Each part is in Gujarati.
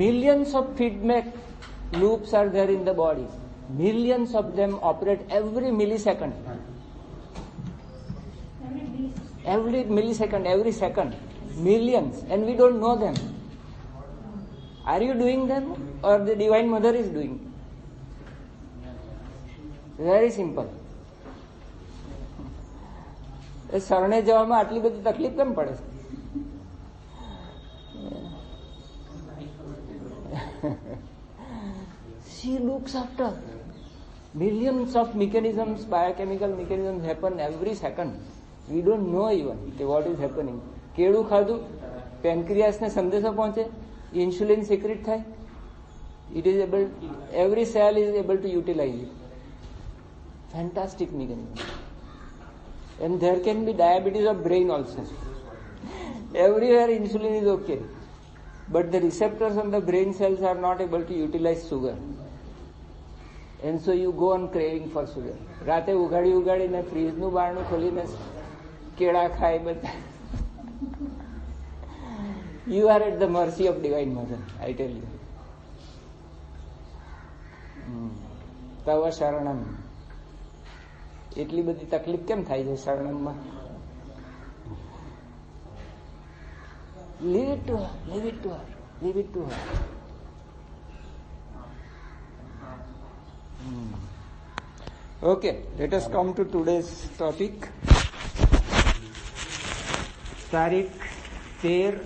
Millions of feedback loops are there in the body. Millions of them operate every millisecond. Every millisecond, every second. Millions. And we don't know them. Are you doing them or the Divine Mother is doing? Very simple. શરણે જવામાં આટલી બધી તકલીફ કેમ પડે છે? She looks after. Millions of mechanisms, biochemical mechanisms happen every second. We don't know even what is happening. કેળું ખાધું, પેનક્રિયાસને સંદેશો પહોંચે, ઇન્સ્યુલિન સિક્રેટ થાય. It is able, every cell is able to utilize it. Fantastic mechanism. And there can be diabetes of brain also. Everywhere insulin is okay. But the receptors on the brain cells are not able to utilize sugar. And so you go on craving for sugar. રાતે ઉગાડીને ફ્રીજનું બારણું ખોલીને કેળા ખાય બધા. You are at the mercy of Divine Mother, I tell you. તવ શરણમ. એટલી બધી તકલીફ કેમ થાય છે શરણમમાં? Leave it to her, leave it to her, leave it to her. Okay, let us come to today's topic. તારીખ 13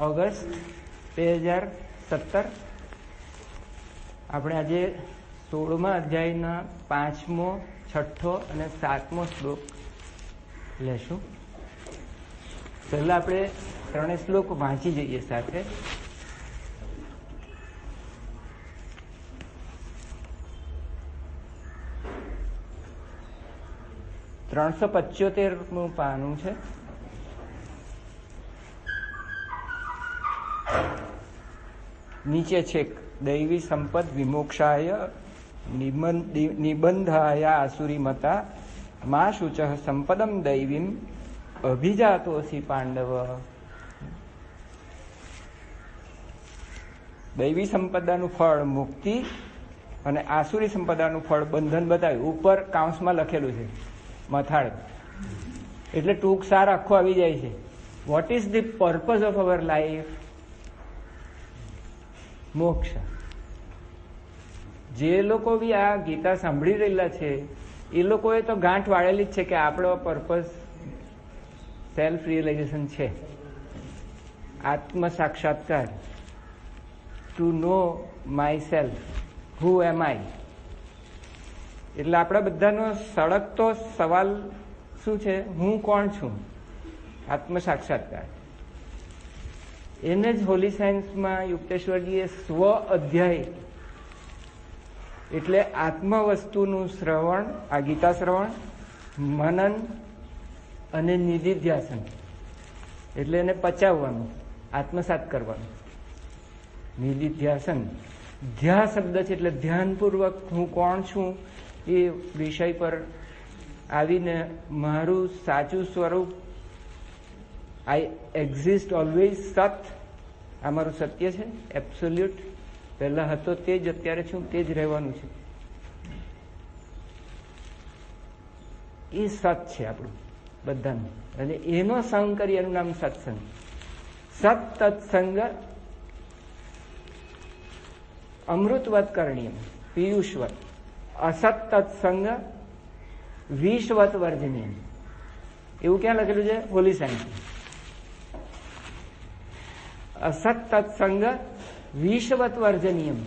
ઓગસ્ટ 2017. આપણે આજે 16મા અધ્યાયના 5મો, 6થો અને 7મો શ્લોક લેશું. પહેલા આપણે 3 શ્લોક વાંચી જઈએ સાથે. $375 પાનું છે. નીચે છેક દૈવી સંપદ વિમોક્ષાય નિબંધાયા આસુરી મતા મા શુચ સંપદમ દૈવીમ અભિજાતોસી પાંડવ. દૈવી સંપદાનું ફળ મુક્તિ અને આસુરી સંપદાનું ફળ બંધન બતાવ્યું. ઉપર કાઉન્સમાં લખેલું છે મથાળ, એટલે ટૂંક સાર આખો આવી જાય છે. What is the purpose of our life? મોક્ષ. જે લોકો બી આ ગીતા સાંભળી રહેલા છે એ લોકોએ તો ગાંઠ વાળેલી જ છે કે આપણો પર્પઝ સેલ્ફ રિયલાઇઝેશન છે, આત્મ સાક્ષાત્કાર, ટુ નો માય સેલ્ફ, હુ એમ આઈ. એટલે આપણા બધાનો સળગતો સવાલ શું છે? હું કોણ છું? આત્મ સાક્ષાત્કાર. એને જ હોલી સાયન્સમાં યુક્તેશ્વરજીએ સ્વ અધ્યાય એટલે આત્મ વસ્તુનું શ્રવણ, આ ગીતા શ્રવણ, મનન અને નિધિધ્યાસન એટલે એને પચાવવાનું, આત્મસાત કરવાનું. નિધિધ્યાસન, ધ્યા શબ્દ છે એટલે ધ્યાનપૂર્વક હું કોણ છું એ વિષય પર આવીને મારું સાચું સ્વરૂપ, આઈ એક્ઝિસ્ટ ઓલવેઝ, સત, આ મારું સત્ય છે, એબ્સોલ્યુટ. પહેલા હતો તે જ, અત્યારે છું તે જ રહેવાનું છે. એ સત છે આપણું બધાનું. અને એનો સંગ કરી એનું નામ સત્સંગ. સત તત્સંગ અમૃતવત કરણીય, પિયુષવત. અસત તત્સંગ વિષવત વર્જનીય. એવું ક્યાં લખેલું છે? હોલી સાયન્સ. અસત તત્સંગ વિષવત વર્જનીયમ.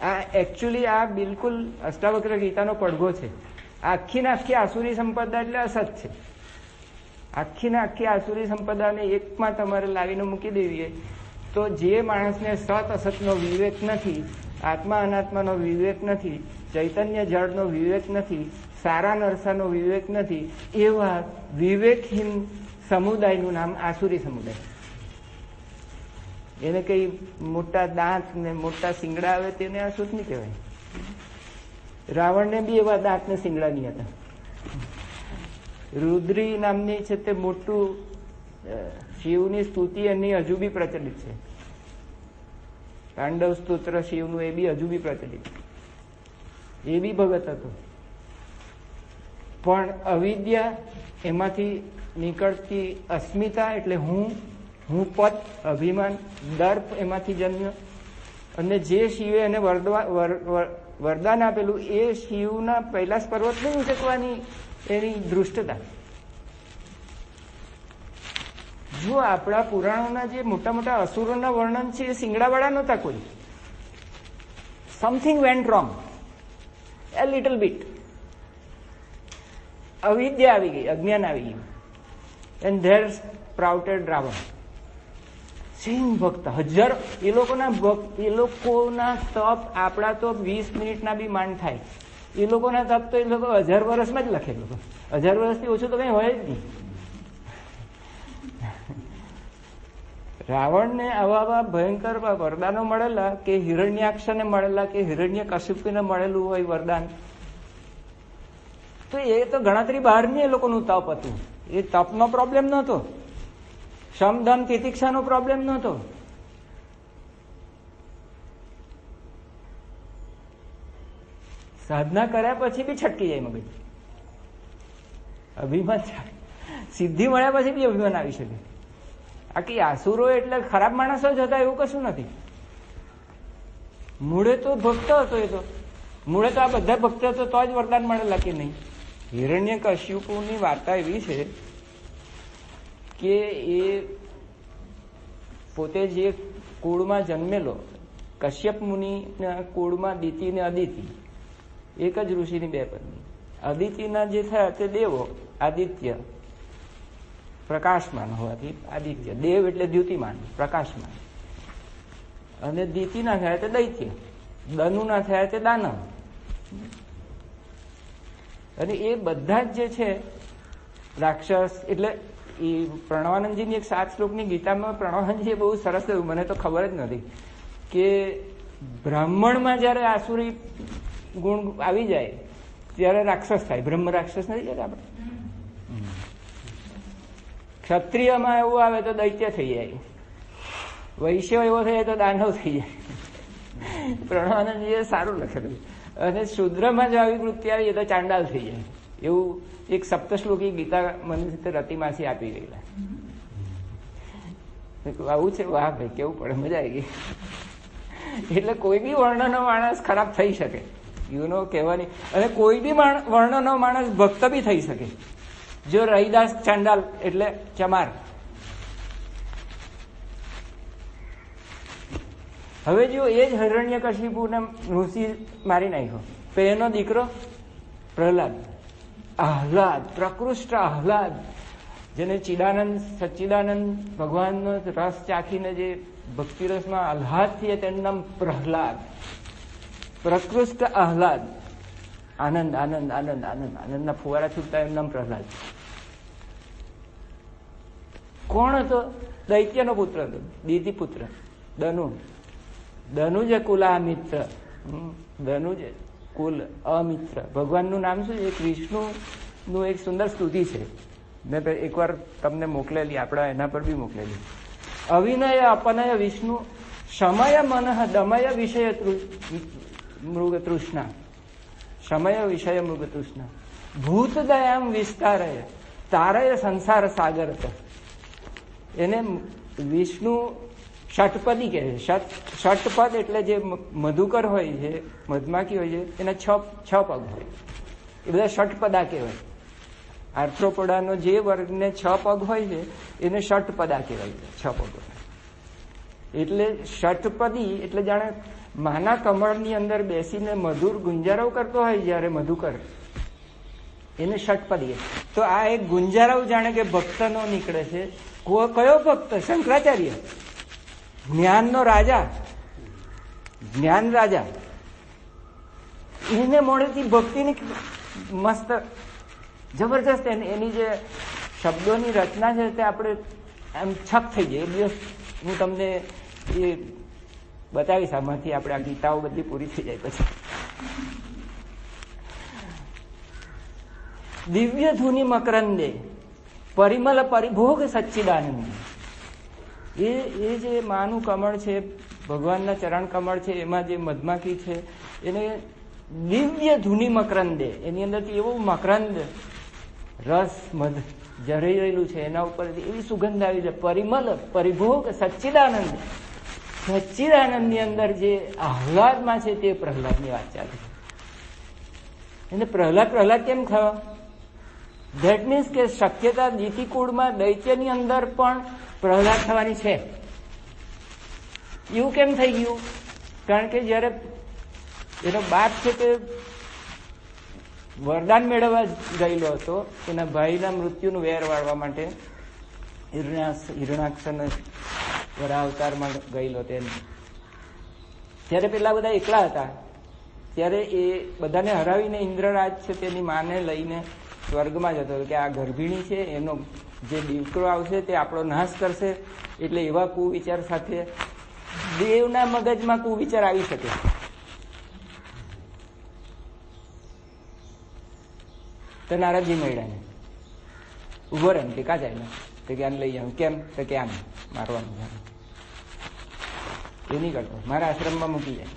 આ એકચ્યુઅલી આ બિલકુલ અષ્ટાવક્ર ગીતાનો પડઘો છે. આખી ને આખી આસુરી સંપદા એટલે અસત છે. આખી ને આખી આસુરી સંપદાને એકમાં તમારે લાવીને મૂકી દેવી તો જે માણસને સત અસતનો વિવેક નથી, આત્મા અનાત્માનો વિવેક નથી, ચૈતન્ય જળનો વિવેક નથી, સારા નરસાનો વિવેક નથી, એવા વિવેકહીન સમુદાયનું નામ આસુરી સમુદાય. એને કઈ મોટા દાંત ને મોટા શિંગડા આવે તેને આસુર નહીં કહેવાય. રાવણને બી એવા દાંત ને શિંગડા નહીં હતા. રુદ્રી નામની છે તે મોટું શિવની સ્તુતિ એની હજુ બી પ્રચલિત છે. તાંડવ સ્તોત્ર શિવનું એ બી હજુ બી પ્રચલિત, એ બી ભગત હતો. પણ અવિદ્યા, એમાંથી નીકળતી અસ્મિતા એટલે હું પદ, અભિમાન, દર્પ એમાંથી જન્મ્યો. અને જે શિવે એને વરદાન આપેલું એ શિવના કૈલાસ પર્વત નહીં ઉચકવાની એની દૃષ્ટતા. જો આપણા પુરાણોના જે મોટા મોટા અસુરોના વર્ણન છે એ સિંગડાવાળા નહોતા કોઈ. Something went wrong, a little bit. અવિદ્યા આવી ગઈ, અજ્ઞાન આવી ગયું. And there sprouted Ravan. સિંહ ભક્ત હજારો, એ લોકોના તપ આપણા તો 20 મિનિટના બી માંડ થાય. એ લોકોના તપ તો એ લોકો 1000 વર્ષમાં જ લખે. લોકો 1000 વર્ષથી ઓછું તો કઈ હોય જ નહીં. રાવણને આવા ભયંકર વરદાનો મળેલા કે હિરણ્યાક્ષને મળેલા કે હિરણ્ય કશ્યપને મળેલું હોય વરદાન, તો એ તો ગણતરી બહારની એ લોકોનું તપ હતું. એ તપનો પ્રોબ્લેમ નહોતો, સમદમ તિતિક્ષાનો પ્રોબ્લેમ નહોતો. સાધના કર્યા પછી બી છટકી જાય મગજ. અભિમાન, સિદ્ધિ મળ્યા પછી બી અભિમાન આવી શકે. આખી આસુરો એટલે ખરાબ માણસો જ હતા એવું કશું નથી. મૂળે તો ભક્ત હતો. એ તો મૂળે તો આ બધા ભક્ત હતો તો જ વરદાન મળેલા કે નહીં. હિરણ્ય કશ્યપની વાર્તા એવી છે કે એ પોતે જે કુળમાં જન્મેલો, કશ્યપ મુનિના કુળમાં દિતિ ને અદિતિ, એક જ ઋષિની બે પત્ની. અદિતિના જે થયા તે દેવો, આદિત્ય, પ્રકાશમાન હોવાથી આદિત્ય. દેવ એટલે દ્યુતિમાન, પ્રકાશમાન. અને દિતિના થયા તે દૈત્ય, દનુના થયા તે દાનવ. અને એ બધા જ જે છે રાક્ષસ. એટલે એ પ્રણવાનંદજીની એક 7 શ્લોકની ગીતામાં પ્રણવાનંદજીએ બહુ સરસ થયું, મને તો ખબર જ નથી, કે બ્રાહ્મણમાં જયારે આસુરી ગુણ આવી જાય ત્યારે રાક્ષસ થાય. બ્રહ્મ રાક્ષસ નથી જયારે આપણે. ક્ષત્રિયમાં એવું આવે તો દૈત્ય થઈ જાય, વૈશ્ય એવો થાય તો દાનવ થઈ જાય. પ્રણવાનંદજીએ સારું લખેલું. અને શુદ્રમાં જો આવી વૃત્તિ આવી તો ચાંડાલ થઈ જાય. એવું એક સપ્તશ્લોકી ગીતા મને રતિમાસી આપી ગયેલા. આવું છે, વાહ ભાઈ કેવું પડે, મજા આવી ગઈ. એટલે કોઈ બી વર્ણનો માણસ ખરાબ થઈ શકે, યુનો કહેવાની. અને કોઈ બી વર્ણનો માણસ ભક્ત બી થઈ શકે. જો રહીદાસ ચાંડાલ એટલે ચમાર. હવે જો એ જ હિરણ્યકશિપુને ઋષિ મારી નાખ્યો, તો એનો દીકરો પ્રહલાદ, આહલાદ, પ્રકૃષ્ટ આહલાદ, જેને સચ્ચિદાનંદ ભગવાનનો રસ ચાખીને જે ભક્તિ રસમાં આહલાદ થઈએ તેનું નામ પ્રહલાદ. પ્રકૃષ્ટ આહલાદ, આનંદ આનંદ આનંદ આનંદ આનંદના ફુવારા છૂટતા એનું નામ પ્રહલાદ. કોણ હતો? દૈત્યનો પુત્ર હતો, દિતિપુત્ર દનુ. દનુજ કુલામિત્ર, દનુજ કુલ અમિત્ર. ભગવાનનું નામ શું છે? વિષ્ણુનું એક સુંદર સ્તુતિ છે, મેં એકવાર તમને મોકલેલી, આપણા એના પર બી મોકલેલી. અવિનય અપનય વિષ્ણુ, સમય મનઃ દમય વિષય મૃગ તૃષ્ણા. સમય વિષય મૃગ તૃષ્ણા. ભૂત દયામ વિસ્તારય તારય સંસાર સાગર. એને વિષ્ણુ ષટપદી કહે છે. ષટપદ એટલે જે મધુકર હોય છે, મધમાખી હોય છે, એના 6 પગ હોય, એ બધા ષટપદા કહેવાય. આર્થ્રોપોડાનો જે વર્ગને 6 પગ હોય છે એને ષટપદા કહેવાય છે. 6 પગ એટલે ષટપદી એટલે જાણે માના કમળની અંદર બેસીને મધુર ગુંજારવ કરતો હોય જયારે મધુકર, એને ષટપદી. તો આ એક ગુંજારવ જાણે કે ભક્તનો નીકળે છે. કયો ભક્ત? શંકરાચાર્ય, જ્ઞાનનો રાજા, જ્ઞાન રાજા. એને મોડેથી ભક્તિની મસ્ત જબરજસ્ત એની જે શબ્દોની રચના છે તે આપણે આમ છક થઈ જાય. એક દિવસ હું તમને એ બતાવીશ, આમાંથી આપણે આ ગીતાઓ બધી પૂરી થઈ જાય પછી. દિવ્ય ધુની મકરંદે પરિમલ પરિભોગ સચ્ચિદાનંદ. એ જે માનું કમળ છે, ભગવાનના ચરણ કમળ છે, એમાં જે મધમાખી છે એને દિવ્ય ધૂની મકરંદે, એની અંદરથી એવું મકરંદ રસ મધ ઝરી રહેલું છે, એના ઉપર એવી સુગંધ આવી જાય. પરિમલ પરિભોગ સચ્ચિદાનંદ. સચ્ચિદાનંદ ની અંદર જે આહ્લાદમાં છે તે પ્રહલાદની વાત ચાલે છે. એને પ્રહલાદ કેમ થયો? ધેટ મીન્સ કે શક્યતા દીતિકુળમાં દૈત્યની અંદર પણ પ્રહલાદ થવાની છે. એવું કેમ થઈ ગયું? કારણ કે જયારે એનો બાપ છે તે વરદાન મેળવવા ગયેલો હતો, એના ભાઈના મૃત્યુનું વેર વાળવા માટે હિરણાક્ષને વરા અવતારમાં ગયેલો તેને. ત્યારે પેલા બધા એકલા હતા, ત્યારે એ બધાને હરાવીને ઇન્દ્રરાજ છે તેની માને લઈને સ્વર્ગમાં જતો હતો કે આ ગર્ભિણી છે, એનો જે દીકરો આવશે તે આપણો નાશ કરશે. એટલે એવા કુવિચાર સાથે દેવના મગજમાં કુવિચાર આવી શકે. તો નારદજી મળ્યા ને ઉભો રહે કે કા જાય ને તો કે આને લઈ જાવ. કેમ? તો કે આને મારવાનું એ નહીં કરતો, મારા આશ્રમમાં મૂકી જાય.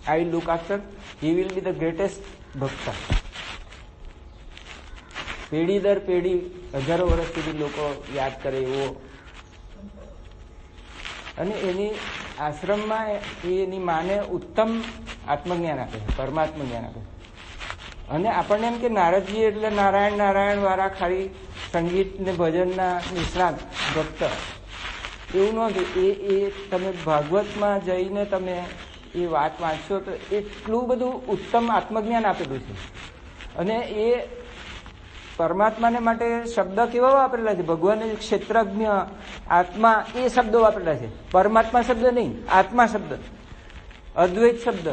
I will look after, he will be the greatest ભક્ત. પેઢી દર પેઢી હજારો વર્ષ સુધી લોકો યાદ કરે એવો. અને એની આશ્રમમાં એની માને ઉત્તમ આત્મજ્ઞાન આપે, પરમાત્મ જ્ઞાન આપે. અને આપણને એમ કે નારદજી એટલે નારાયણ નારાયણ વાળા ખાલી સંગીત ને ભજનના નિષ્ણાત ભક્ત, એવું નહોતું. એ તમે ભાગવતમાં જઈને તમે એ વાત વાંચશો તો એટલું બધું ઉત્તમ આત્મજ્ઞાન આપેલું છે. અને એ પરમાત્માને માટે શબ્દ કેવા વાપરેલા છે? ભગવાન ક્ષેત્રજ્ઞ, આત્મા, એ શબ્દો વાપરેલા છે. પરમાત્મા શબ્દ નહીં, આત્મા શબ્દ, અદ્વૈત શબ્દ,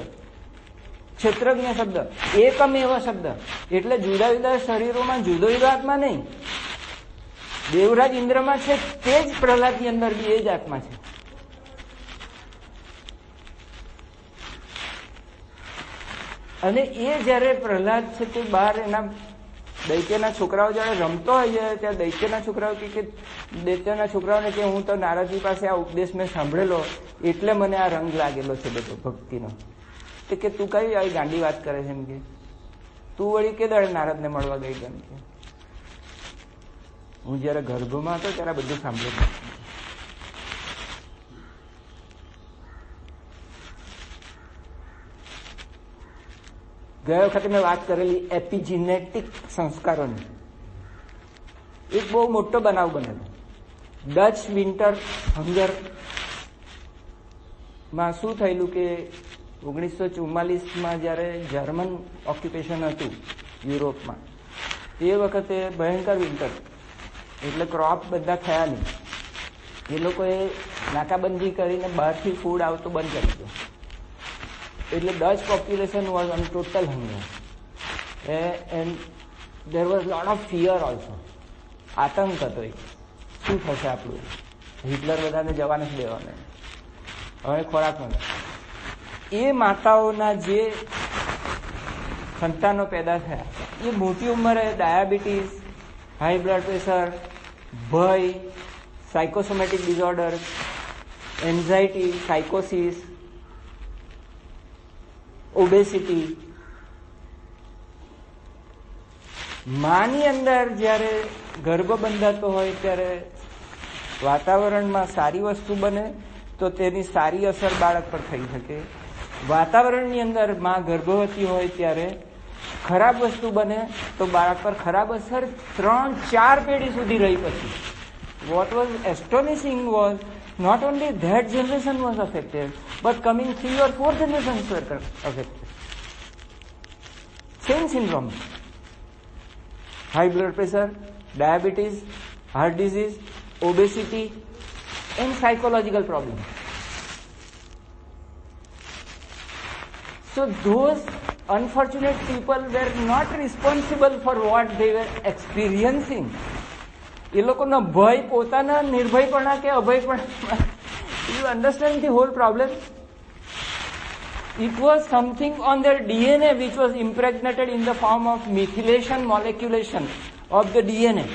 ક્ષેત્રજ્ઞ શબ્દ, એકમ એવો શબ્દ. એટલે જુદા જુદા શરીરોમાં જુદો જુદો આત્મા નહીં. દેવરાજ ઇન્દ્રમાં છે તે જ પ્રહલાદની અંદર બી એ જ આત્મા છે. અને એ જયારે પ્રહલાદ છે તે બહાર એના દૈત્યના છોકરાઓ જયારે રમતો હોય છે ત્યારે દૈત્યના છોકરાઓ કે દૈત્યના છોકરાઓને કે હું તો નારદજી પાસે આ ઉપદેશ મેં સાંભળેલો એટલે મને આ રંગ લાગેલો છે બધો ભક્તિનો. તો કે તું કઈ આવી ગાંડી વાત કરે છે? એમ કે તું વળી કે દળે નારદને મળવા ગઈ? એમ કે હું જયારે ગર્ભમાં હતો ત્યારે બધું સાંભળેલું. ગયા વખતે મેં વાત કરેલી એપિજીનેટિક સંસ્કારોની. એક બહુ મોટો બનાવ બનેલો ડચ વિન્ટર હંગર માં. શું થયેલું કે 1944માં જયારે જર્મન ઓક્યુપેશન હતું યુરોપમાં, તે વખતે ભયંકર વિન્ટર, એટલે ક્રોપ બધા થયા નહીં. એ લોકોએ નાકાબંધી કરીને બહારથી ફૂડ આવતો બંધ કરી દીધો. એટલે Dutch population was on total hunger and there was lot of fear also. આતંક હતો. શું થશે આપણું? હિટલર બધાને જવા નથી દેવાના, હવે ખોરાક મળે. એ માતાઓના જે સંતાનો પેદા થયા એ મોટી ઉંમરે ડાયાબિટીસ, હાઈ બ્લડ પ્રેશર, ભય, સાયકોસોમેટિક ડિસઓર્ડર, એન્ઝાઇટી, સાયકોસિસ, ઓબેસિટી. માની અંદર જ્યારે ગર્ભ બંધાતો હોય ત્યારે વાતાવરણમાં સારી વસ્તુ બને તો તેની સારી અસર બાળક પર થઈ શકે. વાતાવરણની અંદર માં ગર્ભવતી હોય ત્યારે ખરાબ વસ્તુ બને તો બાળક પર ખરાબ અસર 3-4 પેઢી સુધી રહી. પછી what was astonishing was not only that generation was affected, but coming 3 or 4 generations were affected. Same syndrome: high blood pressure, diabetes, heart disease, obesity, and psychological problems. So those unfortunate people were not responsible for what they were experiencing. એ લોકોનો ભય પોતાના નિર્ભયપણા કે અભયપણા. You understand the whole problem? It was something on their DNA which was impregnated in the form of methylation moleculation of the DNA.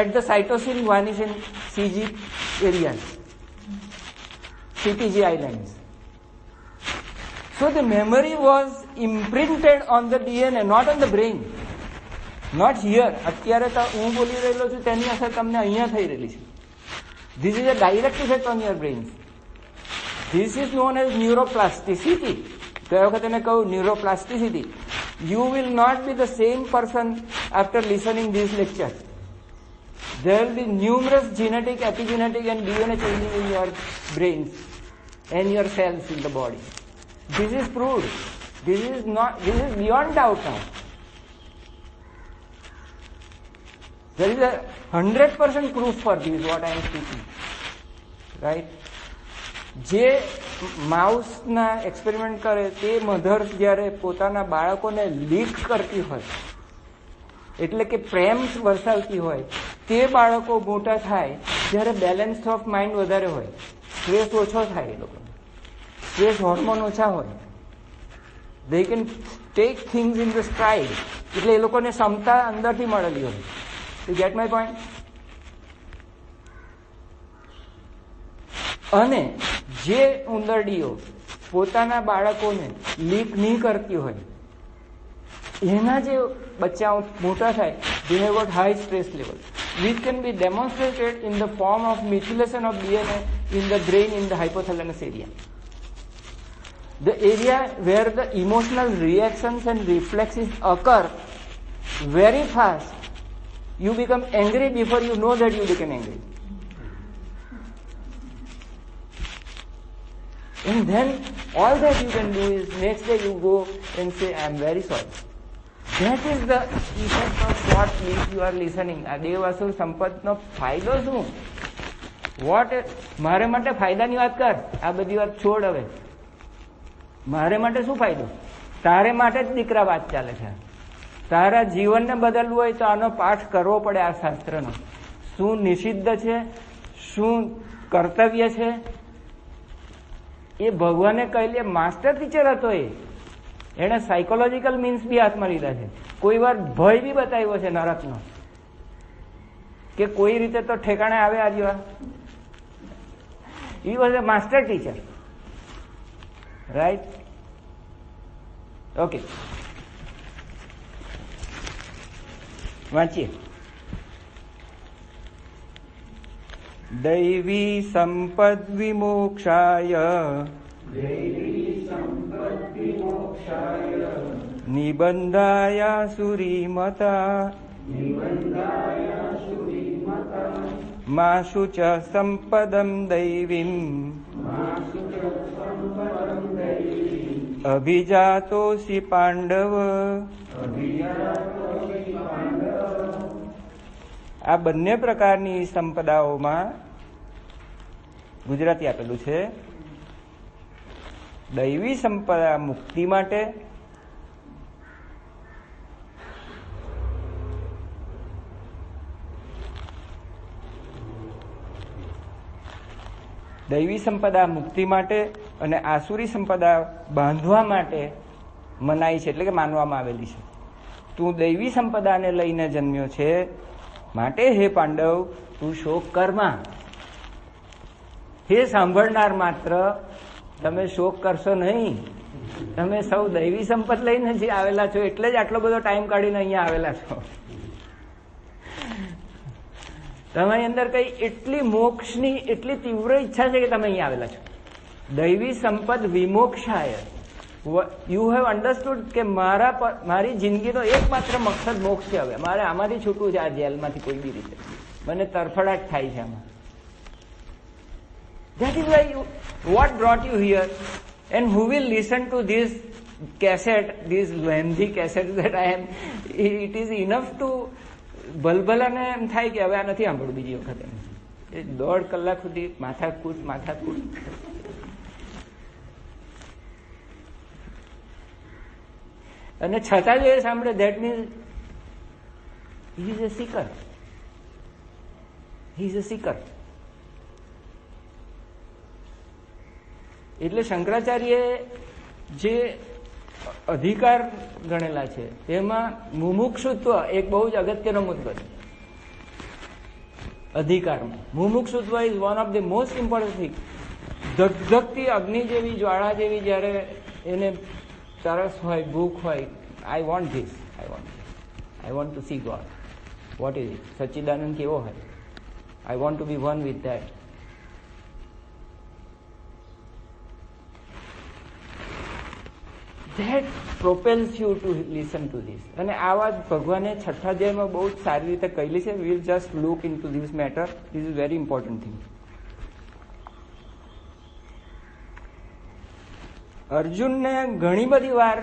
at the cytosine vanish in CG areas, CTG islands. So the memory was imprinted on the DNA, not on the brain. Not here. અત્યારે તો હું બોલી રહેલો છું તેની અસર તમને અહીંયા થઈ રહેલી છે. This is a direct effect on your brains. This is known as neuroplasticity. ગયા વખતે મેં કહ્યું neuroplasticity. You will not be the same person after listening this lecture. There will be numerous genetic, epigenetic and DNA changes in your brains and your cells in the body. This is proved. This is beyond doubt now. There is a 100% proof for this, what I am speaking. Right? જે માઉસના એક્સપેરિમેન્ટ કરે તે મધર્સ જ્યારે પોતાના બાળકોને લીક કરતી હોય, એટલે કે પ્રેમ વરસાવતી હોય, તે બાળકો મોટા થાય ત્યારે બેલેન્સ ઓફ માઇન્ડ વધારે હોય, સ્ટ્રેસ ઓછો થાય, એ લોકોને સ્ટ્રેસ હોર્મોન ઓછા હોય, they can take things in the stride, એટલે એ લોકોને ક્ષમતા અંદરથી મળેલી હોય. You get my point? અને જે ઉંદરડીઓ પોતાના બાળકોને લીક નહીં કરતી હોય એના જે બચ્ચાઓ મોટા થાય, they have got high stress level, which can be demonstrated in the form of methylation of DNA in the brain in the hypothalamus area. The area where the emotional reactions and reflexes occur very fast. You become angry before you know that you become angry. And then all that you can do is next day you go and say, I am very sorry. That is the effect of what you are listening. આ દેવાસુર સંપદનો ફાયદો શું? મારે માટે ફાયદાની વાત કર, આ બધી વાત છોડ હવે. મારે માટે શું ફાયદો? તારે માટે જ દીકરા વાત ચાલે છે. તારા જીવનને બદલવું હોય તો આનો પાઠ કરવો પડે. આ શાસ્ત્રનો શું નિષિદ્ધ છે, શું કર્તવ્ય છે, એ ભગવાને કહેલી. માસ્ટર ટીચર હતો, એને સાયકોલોજીકલ મીન્સ બી હાથમાં લીધા છે. કોઈ વાર ભય બી બતાવ્યો છે નરકનો, કે કોઈ રીતે તો ઠેકાણે આવે આ જેવા. He was a master teacher, right? Okay, વાંચીએ. દૈવી સંપદ વિમોક્ષાય નિબંધાયાસુરીમતા માશુ ચ સંપદમ દૈવીમ અભિજાતોસી પાંડવ. આ બંને પ્રકારની સંપદાઓમાં ગુજરાતી આપેલું છે. દૈવી સંપદા મુક્તિ માટે, દૈવી સંપદા મુક્તિ માટે અને આસુરી સંપદા બાંધવા માટે મનાઈ છે, એટલે કે માનવામાં આવેલી છે. તું દૈવી સંપદાને લઈને જન્મ્યો છે, માટે હે પાંડવ તું શોક કરમાં. હે સાંભળનાર માત્ર, તમે શોક કરશો નહીં. તમે સૌ દૈવી સંપદ લઈને જે આવેલા છો, એટલે જ આટલો બધો ટાઈમ કાઢીને અહીંયા આવેલા છો. તમારી અંદર કઈ એટલી મોક્ષની એટલી તીવ્ર ઈચ્છા છે કે તમે અહીંયા આવેલા છો. દૈવી સંપદ વિમોક્ષાય. યુ હેવ અન્ડરસ્ટુડ કે મારી જિંદગીનો એકમાત્ર મકસદ મોક્ષ છે. હવે મારે આમાંથી છૂટવું છે, આ જેલમાંથી કોઈ બી રીતે. મને તરફડાટ થાય છે આમાં. That is why what brought you here, and who will listen to this cassette, these lengthy cassettes that I am, it is enough to ભલભલાને એમ થાય કે હવે આ નથી સાંભળવું બીજી વખતે. 1.5 કલાક સુધી માથાકૂટ. અને છતાં જો એ સાંભળે, that means he is a seeker. He is a seeker. એટલે શંકરાચાર્ય જે અધિકાર ગણેલા છે એમાં મુમુક્ષુત્વ એક બહુ જ અગત્યનો મુદ્દો છે. અધિકારમાં. મુમુક્ષુત્વ is one of the most important thing. ધગધગતી અગ્નિ જેવી, જ્વાળા જેવી જ્યારે એને તરસ હોય, ભૂખ હોય, I want this, I want to see God. What is it? સચ્ચિદાનંદ કેવો હોય? I want to be one with that. That propels you to listen to this. અને આ વાત ભગવાને છઠ્ઠા અધ્યાયમાં બહુ જ સારી રીતે કહેલી છે. We will just look into this matter. This is very important thing. અર્જુનને ઘણી બધી વાર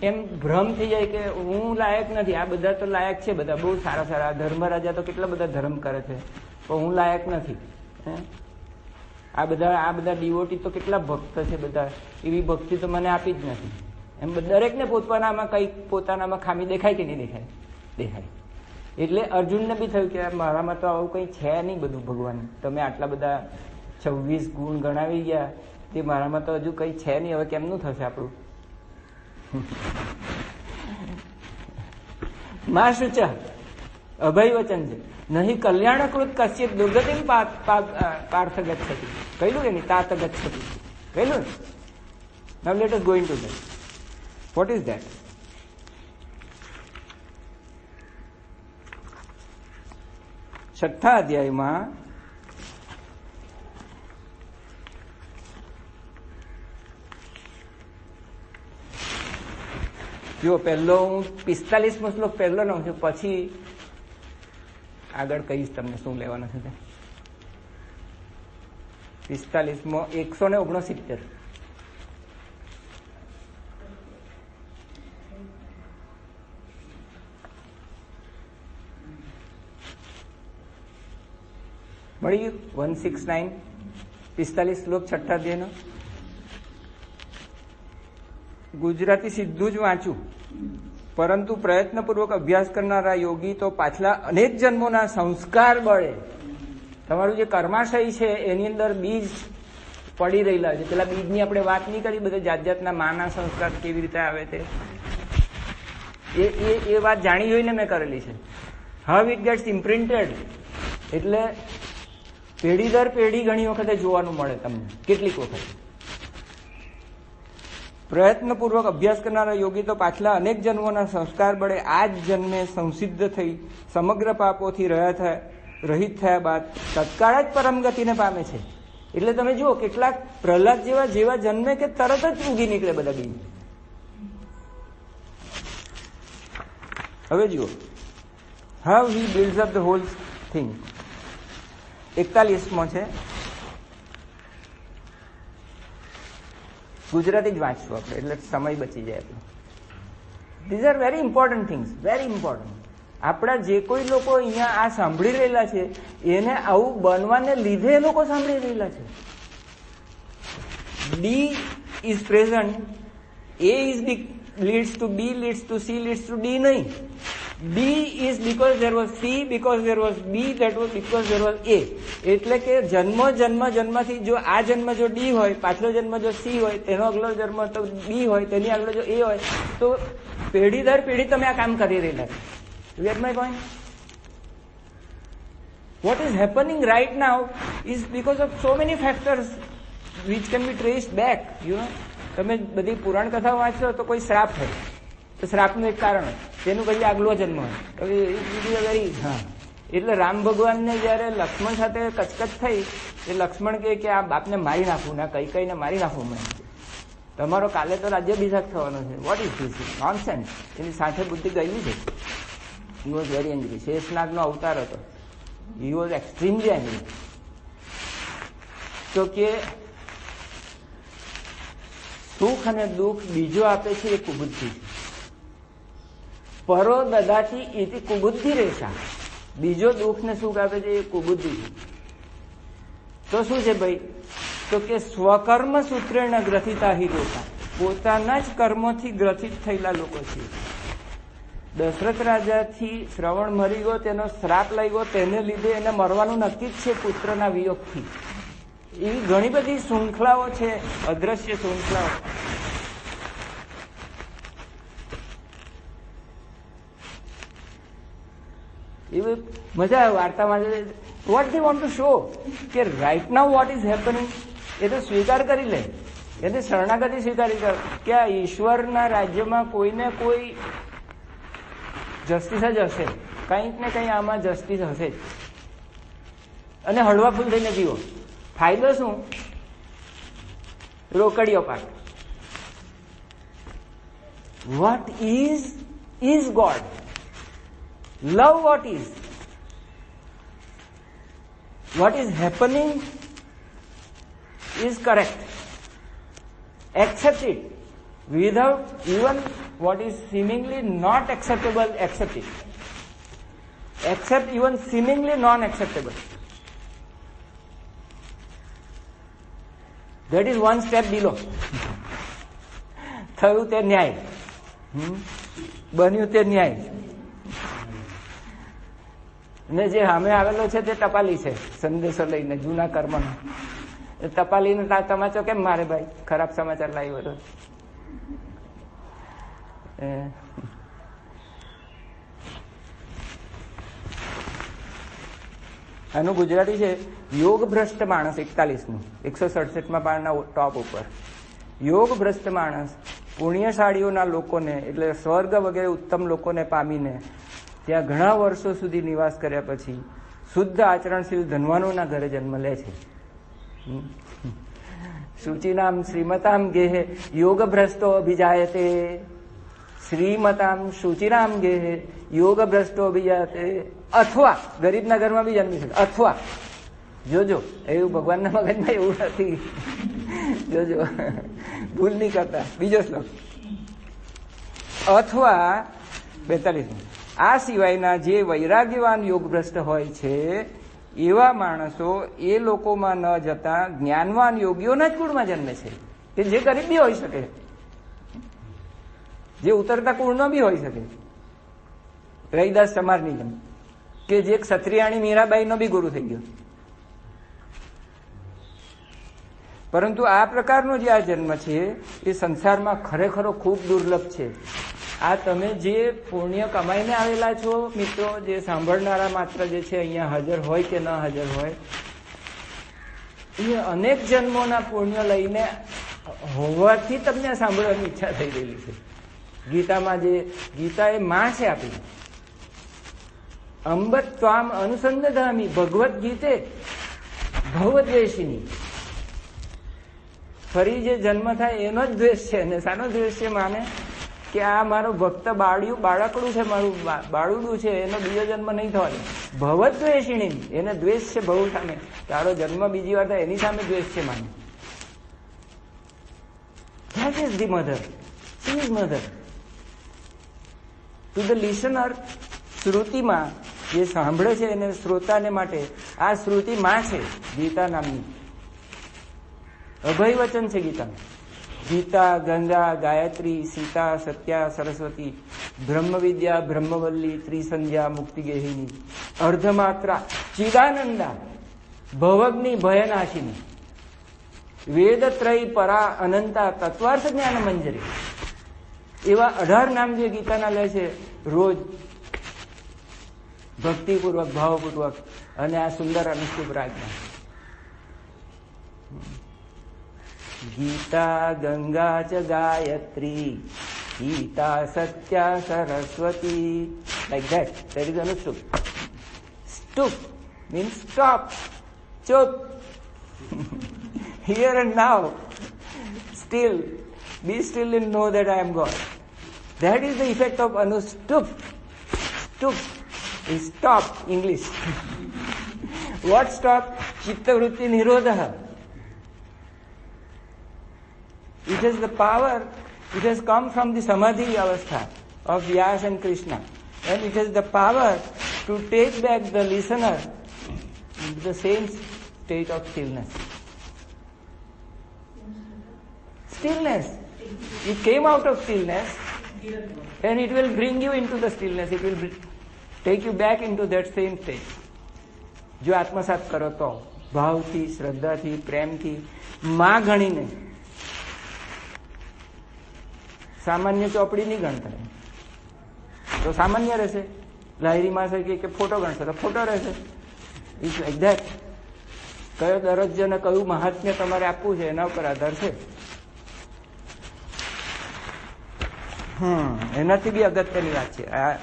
એમ ભ્રમ થઈ જાય કે હું લાયક નથી, આ બધા તો લાયક છે, બધા બહુ સારા સારા, ધર્મરાજા તો કેટલા બધા ધર્મ કરે છે, પણ હું લાયક નથી. આ બધા ડિવોટી તો કેટલા ભક્ત છે, બધા એવી ભક્તિ તો મને આપી જ નથી. એમ દરેકને પોતાનામાં કંઈક પોતાનામાં ખામી દેખાય કે નહીં દેખાય? દેખાય. એટલે અર્જુનને બી થયું કે મારામાં તો આવું કંઈ છે નહીં. બધું ભગવાન તમે આટલા બધા 26 ગુણ ગણાવી ગયા, તે મારામાં તો હજુ કંઈ છે નહીં, હવે કેમનું થશે આપણું? મા શુચ અભય વચન છે, નહીં કલ્યાણકૃત કશ્ચિત દુર્ગતિમ પાર્થ ગચ્છતિ. કહેલું કે નહીં? તાત ગચ્છતિ કહેલું. Now let us go into that. What is that? છઠ્ઠા અધ્યાયમાં જો પહેલો હું 45મો શ્લોક પહેલો લઉં છું, પછી આગળ કહીશ તમને શું લેવાનું છે તે. 45મો 169. મળી ગયું? 169 45 શ્લોક છઠ્ઠા અધ્યાયનો. ગુજરાતી સીધું જ વાંચું. પરંતુ પ્રયત્નપૂર્વક અભ્યાસ કરનારા યોગી તો પાછલા અનેક જન્મોના સંસ્કાર બળે, તમારું જે કર્માશય છે એની અંદર બીજ પડી રહેલા છે. પેલા બીજની આપણે વાત નહીં કરી, બધા જાત જાતના માના સંસ્કાર કેવી રીતે આવે તે, એ વાત જાણી જોઈને મેં કરેલી છે. હાઉ ઇટ ગેટ્સ ઇમ્પ્રિન્ટેડ, એટલે પેઢી દર પેઢી ઘણી વખતે જોવાનું મળે તમને. કેટલીક વખત પ્રયત્નપૂર્વક અભ્યાસ કરનારા યોગી તો પાછલા અનેક જન્મોના સંસ્કાર બળે આ જ જન્મે સંસિદ્ધ થઈ સમગ્ર પાપોથી રહિત થયા બાદ તત્કાળ જ પરમ ગતિને પામે છે. એટલે તમે જુઓ, કેટલાક પ્રહલાદ જેવા જન્મે કે તરત જ ઉગી નીકળે બધા બીજ. હવે જુઓ, how he builds up the whole thing. 41મો છે, ગુજરાતી જ વાંચશું આપણે, એટલે સમય બચી જાય આપણો. These are very important things, very important. આપણા જે કોઈ લોકો અહીંયા આ સાંભળી રહેલા છે, એને આવું બનવાને લીધે એ લોકો સાંભળી રહેલા છે. D is present, A is leads to B, leads to C, leads to D નહીં. B is because there was C, because there was B, that was because there was A. એટલે કે જન્મથી જો આ જન્મ જો D હોય, પાછલો જન્મ જો C હોય, તેનો આગલો જન્મ તો B હોય, તેની આગલો જો A હોય, તો પેઢી દર પેઢી તમે આ કામ કરી રહેલા છો. You get my point? What is happening right now is because of so many factors which can be traced back. You know, તમે બધી પુરાણ કથા વાંચો તો કોઈ શ્રાપ હોય, તો શ્રાપનું એક કારણ હોય, તેનું પછી આગલો જન્મ હોય. હા, એટલે રામ ભગવાનને જયારે લક્ષ્મણ સાથે કચકચ થઈ, એ લક્ષ્મણ કે આ બાપને મારી નાખવું, ના કઈને મારી નાખવું, મને તમારો કાલે તો રાજ્યાભિષેક થવાનો છે. What is this nonsense? એની સાથે બુદ્ધિ ગયેલી છે. He was very angry. શેષનાગનો અવતાર હતો. He was extremely angry. તો કે સુખ અને દુઃખ બીજો આપે છે એ કુબુદ્ધિ છે. પરો દદાતી એથી કુબુદ્ધિ રેશા. બીજો દુઃખ ને સુખ આપે છે એ કુબુદ્ધિ છે. તો શું છે ભાઈ? તો કે સ્વકર્મ સૂત્રેણ ગ્રથિતા હિ લોકા. પોતાના જ કર્મોથી ગ્રથિત થયેલા લોકો છે. દશરથ રાજાથી શ્રવણ મરી ગયો, તેનો શ્રાપ લઈ ગયો, તેને લીધે એને મરવાનું નક્કી જ છે પુત્રના વિયોગથી. એવી ઘણી બધી શૃંખલાઓ છે, અદ્રશ્ય શૃંખલાઓ. એ મજા આવે વાર્તામાં. What they want to show કે right now what is happening એ તો સ્વીકાર કરી લે, એને શરણાગતિ સ્વીકારી કર કે આ ઈશ્વરના રાજ્યમાં કોઈને કોઈ જસ્ટિસ જ હશે, કંઈક ને કંઈ આમાં જસ્ટિસ હશે જ. અને હળવા ફૂલ થઈને જીવો. ફાયદો શું? રોકડીઓ પાક. What is God. Love what is. Vote is happening is correct. Accept it. Without even what is seemingly not acceptable, accept it. Accept even seemingly non-acceptable. That is one step below. થયું તે ન્યાય, બન્યું તે ન્યાય. ને જે સામે આવેલો છે તે ટપાલી છે, સંદેશો લઈને જૂના કર્મનો. ટપાલીને તમાચો કેમ મારે ભાઈ? ખરાબ સમાચાર લાવી બધો. આનું ગુજરાતી છે યોગ ભ્રષ્ટ માણસ, 41નું 167માં પાના ટોપ ઉપર. યોગ ભ્રષ્ટ માણસ પુણ્યશાળીઓના લોકોને એટલે સ્વર્ગ વગેરે ઉત્તમ લોકોને પામીને ત્યાં ઘણા વર્ષો સુધી નિવાસ કર્યા પછી શુદ્ધ આચરણશીલ ધનવાનોના ઘરે જન્મ લે છે. શુચિનામ શ્રીમતામ ગેહે યોગ ભ્રષ્ટો અભિજાયતે. શ્રીમતામ શુચિનામ ગેહે યોગ ભ્રષ્ટો અભિજાયતે. અથવા ગરીબના ઘરમાં બી જન્મી શકે. અથવા જોજો, એવું ભગવાનના મગજમાં એવું નથી. જોજો, ભૂલ નહીં કરતા. બીજો શ્લોક. અથવા 42. આ સિવાયના જે વૈરાગ્યવાન યોગ ભ્રષ્ટ હોય છે એવા માણસો એ લોકોમાં ન જતા જ્ઞાનવાન યોગીઓના જ કુળમાં જન્મે છે, કે જે ગરીબ બી હોઈ શકે, જે ઉતરતા કુળનો બી હોઈ શકે. રૈદાસ ચમારની જેમ, કે જે ક્ષત્રિયાણી મીરાબાઈનો બી ગુરુ થઈ ગયો. પરંતુ આ પ્રકારનો જે આ જન્મ છે એ સંસારમાં ખરેખર ખૂબ દુર્લભ છે. આ તમે જે પુણ્ય કમાઈને આવેલા છો મિત્રો, જે સાંભળનારા માત્ર જે છે અહીંયા હાજર હોય કે ન હાજર હોય, એ અનેક જન્મોના પુણ્ય લઈને હોવાથી તમને સાંભળવાની ઈચ્છા થઈ ગયેલી છે. ગીતામાં જે ગીતા એ માં છે આપી, અંબ ત્વામ અનુસંધામી ભગવદ્ ગીતે ભવદ્વેષિની. ફરી જે જન્મ થાય એનો જ દ્વેષ છે. અને શાનો દ્વેષ છે? માને કે આ મારો ભક્ત બાળકડું છે, મારું બાળુડું છે, એનો બીજો જન્મ નહીં થવાનો. ભવદ્વેષિણી, એને દ્વેષ છે ભવ સામે. તારો જન્મ બીજી વાર થાય એની સામે દ્વેષ છે માને. That is the mother. She is mother. To the listener, શ્રુતિમાં જે સાંભળે છે એને શ્રોતાને માટે આ શ્રુતિ માં છે, ગીતા નામની. અભય વચન છે ગીતા. ગીતા, ગંગા, ગાયત્રી, સીતા, સત્યા, સરસ્વતી, બ્રહ્મ વિદ્યા, બ્રહ્મવલ્લી, ત્રિસંધ્યા, મુક્તિગેહિની, અર્ધમાત્રા, ચિદાનંદા, ભવગ્નિ, ભયનાશિની, વેદત્રય, પરા, અનંતા, તત્વાર્થ જ્ઞાન મંજરી. એવા 18 નામ જે ગીતાના લે છે રોજ ભક્તિપૂર્વક, ભાવપૂર્વક, અને આ સુંદર અનુષ્ઠુપ રાજ્ઞા. ગીતા, ગંગા ચ Gayatri, Gita, Satya, Saraswati. Like that. That is અનુષ્ઠુપ. સ્ટુપ means stop. Chup. Here and now. Still. Be still and know that I am God. That is the effect of anustup. Stup is stop, English. What stop? Chitta vritti nirodha. It has the power, it has come from the samadhi avastha of Vyasa and Krishna. And it has the power to take back the listener into the same state of stillness. Stillness. It came out of stillness and it will bring you into the stillness. It will take you back into that same state. જો આત્મસાત કરો તો ભાવથી, શ્રદ્ધાથી, પ્રેમથી, માં ગણીને. સામાન્ય ચોપડી નહીં ગણતા તો સામાન્ય રહેશે. લાહિરી માસે કે ફોટો ગણશે તો ફોટો રહેશે. It's like that. કયો દરજ્જો ને કયું મહાત્મ્ય તમારે આપવું છે એના ઉપર આધાર છે. એનાથી બી અગત્યની વાત છે. આ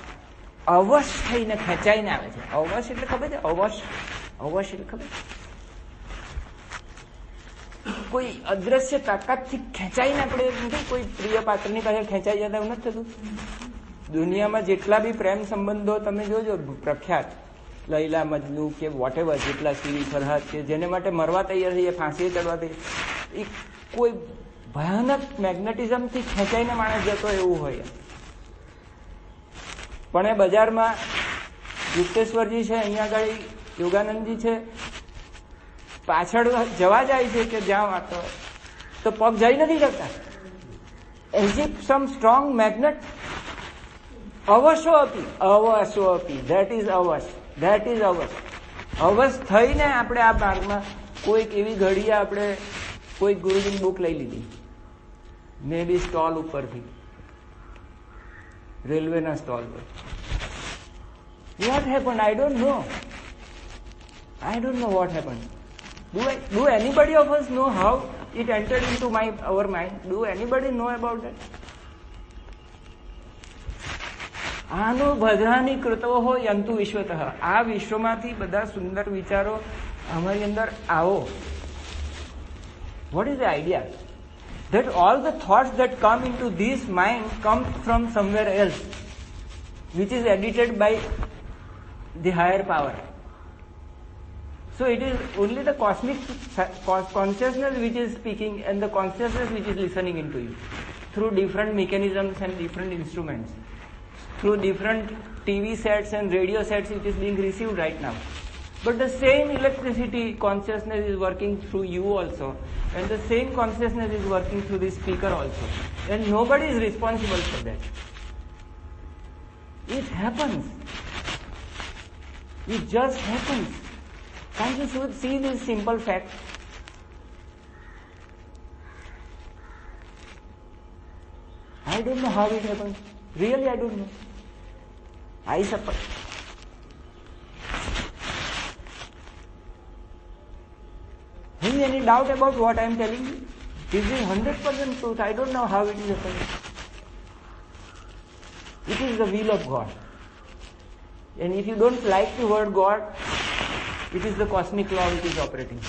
અવશ થઈને ખેંચાઈને આવે છે. અવશ એટલે ખબર છે? અવશ એટલે ખબર? કોઈ અદ્રશ્ય તાકાતથી ખેંચાઈને આપણે નથી કોઈ પ્રિય પાત્રની પાસે ખેંચાઈ જતા એવું નથી થતું. દુનિયામાં જેટલા બી પ્રેમ સંબંધો તમે જોજો પ્રખ્યાત, લૈલા મજનુ કે વોટેવર, જેટલા સીરી ફરહાદ કે જેને માટે મરવા તૈયાર થઈએ, ફાંસી ચડવા તૈયાર, એ કોઈ ભયાનક મેગ્નેટિઝમથી ખેંચાઈને માણસ જતો એવું હોય. પણ એ બજારમાં યુક્તેશ્વરજી છે, અહીંયા આગળ યોગાનંદજી છે, પાછળ જવા જાય છે કે જ્યાં વાતો તો પગ જઈ નથી શકતા. As if some strong magnet. અવશો અપી ધેટ ઇઝ અવશ. અવશ થઈને આપણે આ માર્ગમાં કોઈક એવી ઘડીએ આપણે કોઈક ગુરુજીની બુક લઈ લીધી, મે બી સ્ટોલ ઉપરથી, રેલવેના સ્ટોલ પર. What happen? I don't know what happen. Do anybody of us know how it entered into our mind? Do anybody know about that? આનો બધાની કૃતો હોય યંતુ વિશ્વતઃ. આ વિશ્વમાંથી બધા સુંદર વિચારો અમારી અંદર આવો. What is the idea? That all the thoughts that come into this mind come from somewhere else, which is edited by the higher power. So it is only the cosmic consciousness which is speaking and the consciousness which is listening into you through different mechanisms and different instruments, through different TV sets and radio sets which is being received right now. But the same electricity consciousness is working through you also, and the same consciousness is working through the speaker also, and nobody is responsible for that. It happens. It just happens. Can't you see this simple fact? I don't know how it happened. Really, I don't know. I suffer. Have you any doubt about what I am telling you? This is 100% truth. I don't know how it is happening. It is the will of God. And if you don't like the word God, it is the cosmic law which is operating.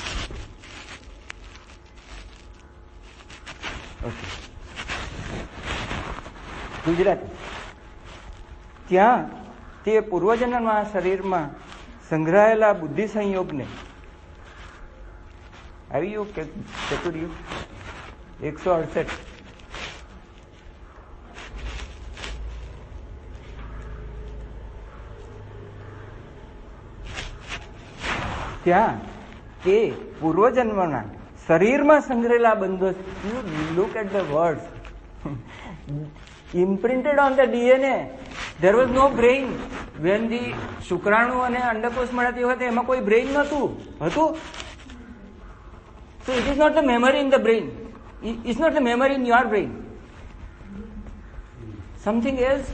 Okay. Gujarati. ત્યાં તે પૂર્વજન્મના શરીરમાં સંગ્રહાયેલા બુદ્ધિ સંયોગને આવી ગયું કે ચતુર્યુગ 168. ત્યાં તે પૂર્વજન્મના શરીરમાં સંગ્રહેલા બંધો. You look at the words imprinted on the DNA. There was no brain. When the શુક્રાણુ અને અંડકોષ મળ્યા તે વખતે એમાં કોઈ બ્રેઇન નહોતું. So it is not the memory in the brain. It's not the memory in your brain. Something else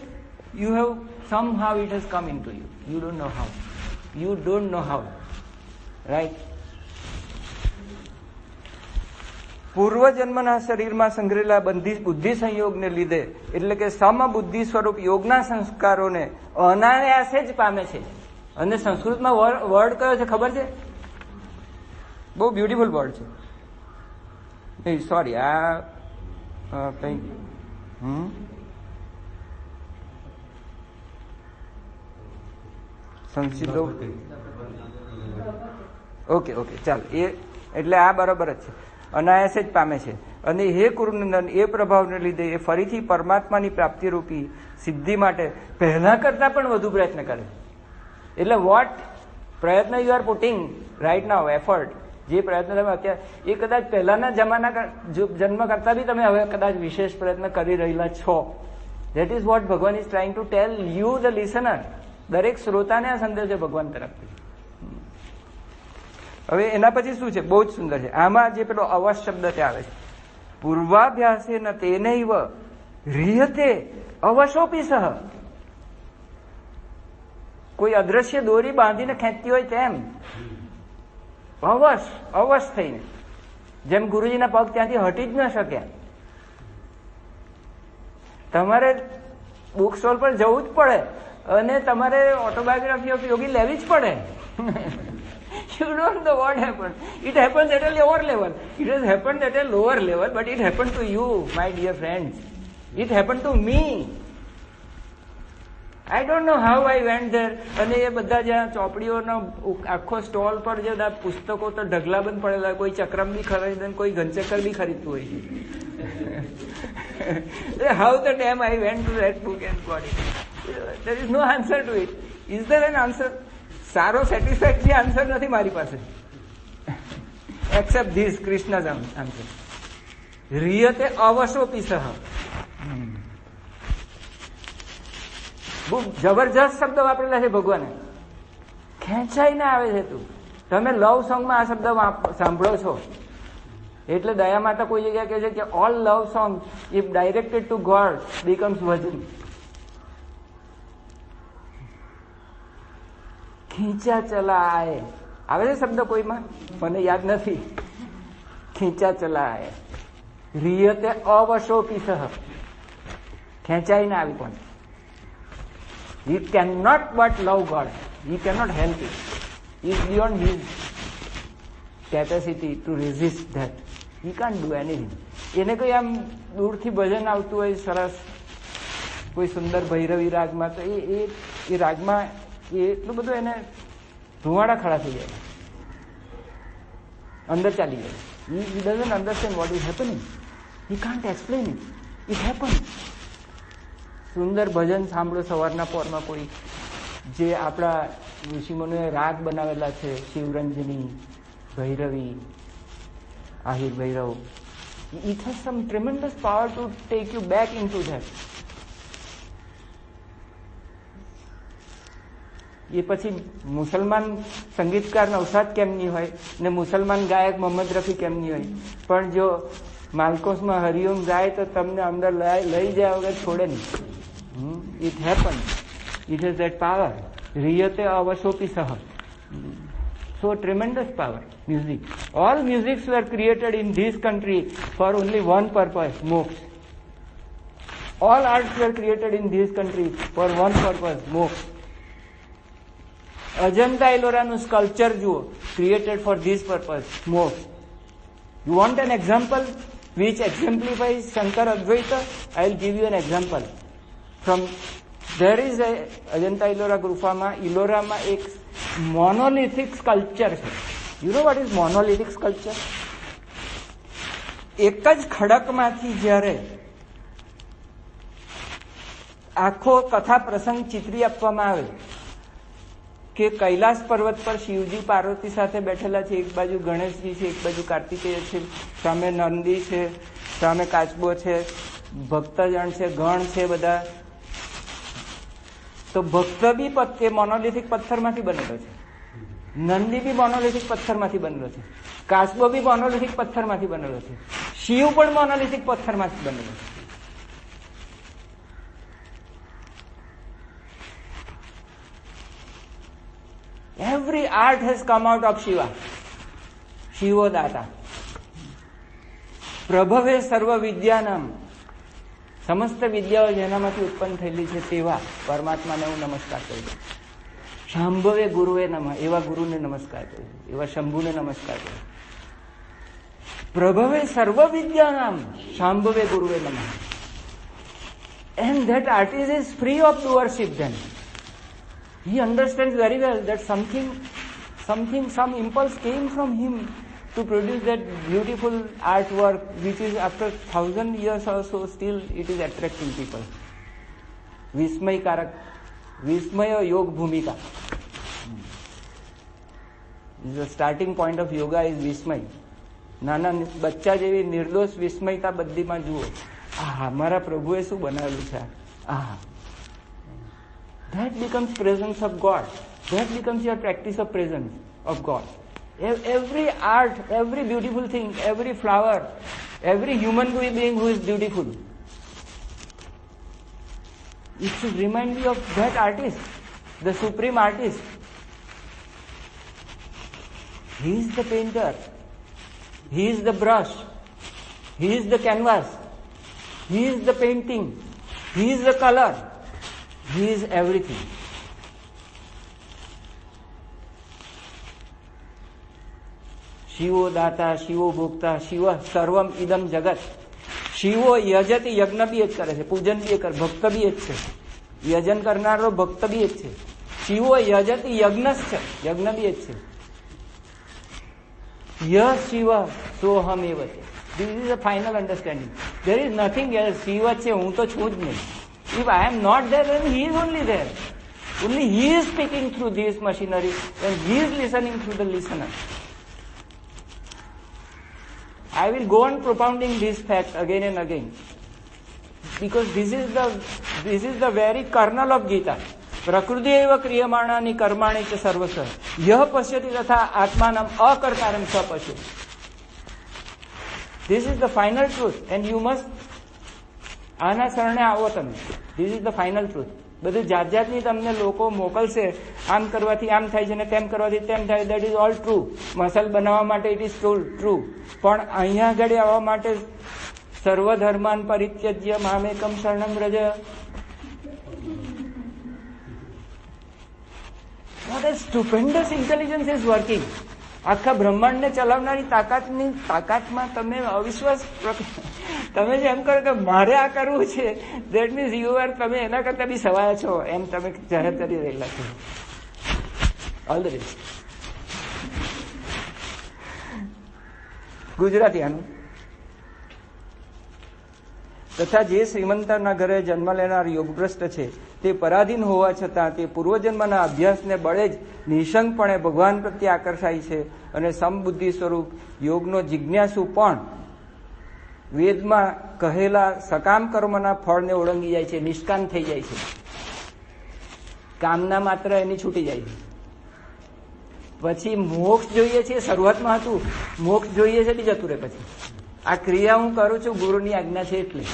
you have, somehow it has come into you. You don't know how. Right? પૂર્વજન્મના શરીરમાં સંગ્રહેલા બુદ્ધિ સંયોગને લીધે, એટલે કે સમબુદ્ધિ સ્વરૂપ યોગના સંસ્કારોને અનાયાસે જ પામે છે. અને સંસ્કૃતમાં વર્ડ કયો છે ખબર છે? બહુ બ્યુટીફુલ વર્ડ છે. નહીં, સોરી, આ કઈ સંસિદ્ધો. ઓકે, ચાલ, એ એટલે આ બરોબર જ છે. અનાયાસે જ પામે છે. અને હે કુરુનંદન, એ પ્રભાવને લીધે એ ફરીથી પરમાત્માની પ્રાપ્તિરૂપી સિદ્ધિ માટે પહેલા કરતા પણ વધુ પ્રયત્ન કરે. એટલે વોટ પ્રયત્ન you are putting right now, effort, જે પ્રયત્ન તમે અત્યારે, એ કદાચ પહેલાના જન્મ કરતા બી તમે હવે કદાચ વિશેષ પ્રયત્ન કરી રહેલા છો. ધેટ ઇઝ વોટ ભગવાન is trying to tell you the listener. દરેક શ્રોતાને આ સંદેશ છે ભગવાન તરફથી. હવે એના પછી શું છે? બહુ જ સુંદર છે. આમાં જે પેલો અવશ શબ્દ ત્યાં આવે છે, પૂર્વાભ્યાસે ન તેનૈવ રીહતે અવશોપી સહ. કોઈ અદ્રશ્ય દોરી બાંધીને ખેંચતી હોય તેમ અવશ થઈને, જેમ ગુરુજીના પગ ત્યાંથી હટી જ ન શક્યા. તમારે બુક સ્ટોલ પર જવું જ પડે અને તમારે ઓટોબાયોગ્રાફી ઓફ યોગી લેવી જ પડે. You don't know what happened. It happens at a lower level. It has happened at a lower level, but it happened to you, my dear friends. It happened to me. I don't know how I went there. અને એ બધા જ્યાં ચોપડીઓનો આખો સ્ટોલ પર જે પુસ્તકો તો ઢગલાબંધ પડેલા, કોઈ ચક્રમ બી ખરીદે, કોઈ ઘનચક્કર બી ખરીદતું હોય છે. How the damn I went to that book and got it? There is no answer to it. Is there an answer? સારો સેટિસ્ફેક્ટરી આન્સર નથી મારી પાસે, એક્સેપ્ટ ધીસ કૃષ્ણ's આન્સર. રિયતે અવશોપી સહ. બહુ જબરજસ્ત શબ્દ વાપરેલા છે ભગવાને. ખેંચાઈને આવે છે તું. તમે લવ સોંગમાં આ શબ્દ સાંભળો છો એટલે દયા માતા કોઈ જગ્યા કહે છે કે all love song if directed to God becomes bhajan. ખીંચા ચલા આય આવે છે શબ્દ કોઈમાં, મને યાદ નથી. ખીંચા ચલા આય. રિયતે અવશોપી સહ. ખેંચાઈને આવી પણ. He cannot but love God. He cannot help it. He is beyond his capacity to resist that. He can't do anything. એને કોઈ આમ દૂરથી ભજન આવતું હોય સરસ, કોઈ સુંદર ભૈરવી રાગમાં, તો એ રાગમાં એટલું બધું એને ધુવાડા ખડા થઈ જાય, અંદર ચાલી જાય. He doesn't understand what is happening. He can't explain it. It happens. સુંદર ભજન સાંભળો સવારના પોરમાં, કોઈ જે આપણા ઋષિમુનિઓએ રાગ બનાવેલા છે, Shivranjani, Bhairavi, Ahir Bhairav. It has some tremendous power to take you back into that. એ પછી મુસલમાન સંગીતકાર નવસાદ કેમની હોય ને મુસલમાન ગાયક મોહમ્મદ રફી કેમની હોય, પણ જો માલકોસમાં હરિઓમ ગાય તો તમને અંદર લઈ જાય વગર છોડે નહીં. It happens. It has that power. Riyate avashopi saha. So tremendous power. Music. All musics were created in this country for only one purpose, moksha. All arts were created in this country for one purpose, moksha. Ajanta Elloraનું sculpture જુઓ, created for this purpose, moksha. You want an example which exemplifies Shankar Advaita? I will give you an example. There is a Ajanta Ellora ગુફામાં એક મોનોલિથિક સ્કલ્પચર છે. You know what is monolithic sculpture? એક જ ખડકમાંથી જ્યારે આખો કથા પ્રસંગ ચિત્રી આપવામાં આવે કે કૈલાસ પર્વત પર શિવજી પાર્વતી સાથે બેઠેલા છે, એક બાજુ ગણેશજી છે, એક બાજુ કાર્તિકેય છે, સામે નંદી છે, સામે કાચબો છે, ભક્તજન છે, ગણ છે બધા. તો ભક્ત બી મોનોલિથિક પથ્થરમાંથી બનેલો છે, નંદી બી મોનોલિથિક પથ્થરમાંથી બનેલો છે, કાચબો બી મોનોલિથિક પથ્થરમાંથી બનેલો છે, શિવ પણ મોનોલિથિક પથ્થરમાંથી બનેલો છે. Every art has come out of Shiva. Shivodata. પ્રભવે સર્વ વિદ્યાનામ. સમસ્ત વિદ્યાઓ જેનામાંથી ઉત્પન્ન થયેલી છે તેવા પરમાત્માને હું નમસ્કાર કરું છું. શાંભવે ગુરુએ નમઃ, એવા ગુરુને નમસ્કાર કરું છું, એવા શંભુને નમસ્કાર કરું. પ્રભવે સર્વ વિદ્યાનામ શાંભવે ગુરુએ નમઃ. And that artist is free of doership then. He understands very well that some impulse came from him to produce that beautiful artwork, which is after 1,000 years or so still it is attracting people. Vismay karak, Vismaya Yog Bhumika. The starting point of yoga is Vismay. નાના બચ્ચા જેવી નિર્દોષ વિસ્મયતા બધી જુઓ. મારા પ્રભુએ શું બનાવેલું છે. That becomes presence of God. That becomes your practice of presence of God. Every art, every beautiful thing, every flower, every human being who is beautiful, it should remind you of that artist. the supreme artist. He is the painter. He is the brush. He is the canvas. He is the painting. He is the color. He is everything. शिवो दाता, शिवो भोक्ता, शिव सर्वम इदम जगत. શિવો યજત યજ્ઞ બી જ કરે છે, પૂજન બી કરે, ભક્ત બી જ છે. યજન કરનારો ભક્ત બી જ છે. શિવો યજત યજ્ઞ છે, યજ્ઞ બી જ છે. ય શિવ સોહમ એવ છે. This is a final understanding. There is nothing else. Shiv છે, હું તો છું જ નહીં. If I am not there, then he is only there. Only he is speaking through this machinery and he is listening through the listener. I will go on propounding this fact again and again, because this is the very kernel of Gita. प्रकृति एव क्रियमाणानि कर्माणि च सर्वशः यः पश्यति तथा आत्मानं अकर्तारं स पश्यति. This is the final truth and you must આના શરણે આવો તમે. This is the final truth. બધું જાત જાતની તમને લોકો મોકલશે, આમ કરવાથી આમ થાય છે ને તેમ કરવાથી તેમ થાય. That is all true. Muscle બનાવવા માટે ઇટ ઇઝ ટ્રુ. પણ અહીંયા આગળ આવવા માટે સર્વધર્માન પરિત્યજ્ય મામેકમ શરણમ Vraj. What a stupendous intelligence is working. આખા બ્રહ્માંડને ચલાવનારી તાકાતમાં તમે અવિશ્વાસ, તમે જે એમ કરો કે મારે આ કરવું છે, દેટ મીન્સ યુ આર, તમે એના કરતા બી સવાયા છો એમ તમે જાહેર કરી રહેલા છો. All the best. ગુજરાતી આનું. તથા જે શ્રીમંતના ઘરે જન્મ લેનાર યોગભ્રષ્ટ છે તે પરાધીન હોવા છતાં તે પૂર્વજન્મના અભ્યાસને બળે જ નિઃશંકપણે ભગવાન પ્રત્યે આકર્ષાય છે અને સમબુદ્ધિ સ્વરૂપ યોગનો જિજ્ઞાસુ પણ વેદમાં કહેલા સકામ કર્મના ફળને ઓળંગી જાય છે, નિષ્કામ થઈ જાય છે. કામના માત્ર એની છૂટી જાય છે. પછી મોક્ષ જોઈએ છે, શરૂઆતમાં હતું મોક્ષ જોઈએ છે બી જતું રહે. પછી આ ક્રિયા હું કરું છું ગુરુની આજ્ઞા છે એટલે.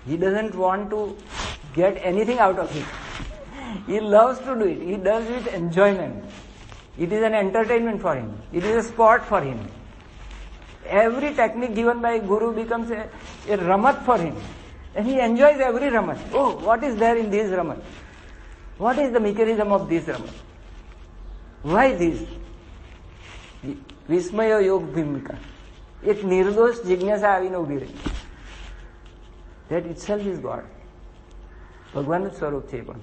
He doesn't want to get anything out of it. He loves to do it. He does it with enjoyment. It is an entertainment for him. It is a sport for him. Every technique given by Guru becomes a ramat for him. And he enjoys every ramat. Oh, what is there in this ramat? What is the mechanism of this ramat? Why this? વિસ્મય યોગ ભૂમિકા. એક નિર્દોષ જિજ્ઞાસા આવીને ઉભી રહી. That itself is God. ભગવાનનું સ્વરૂપ છે. પણ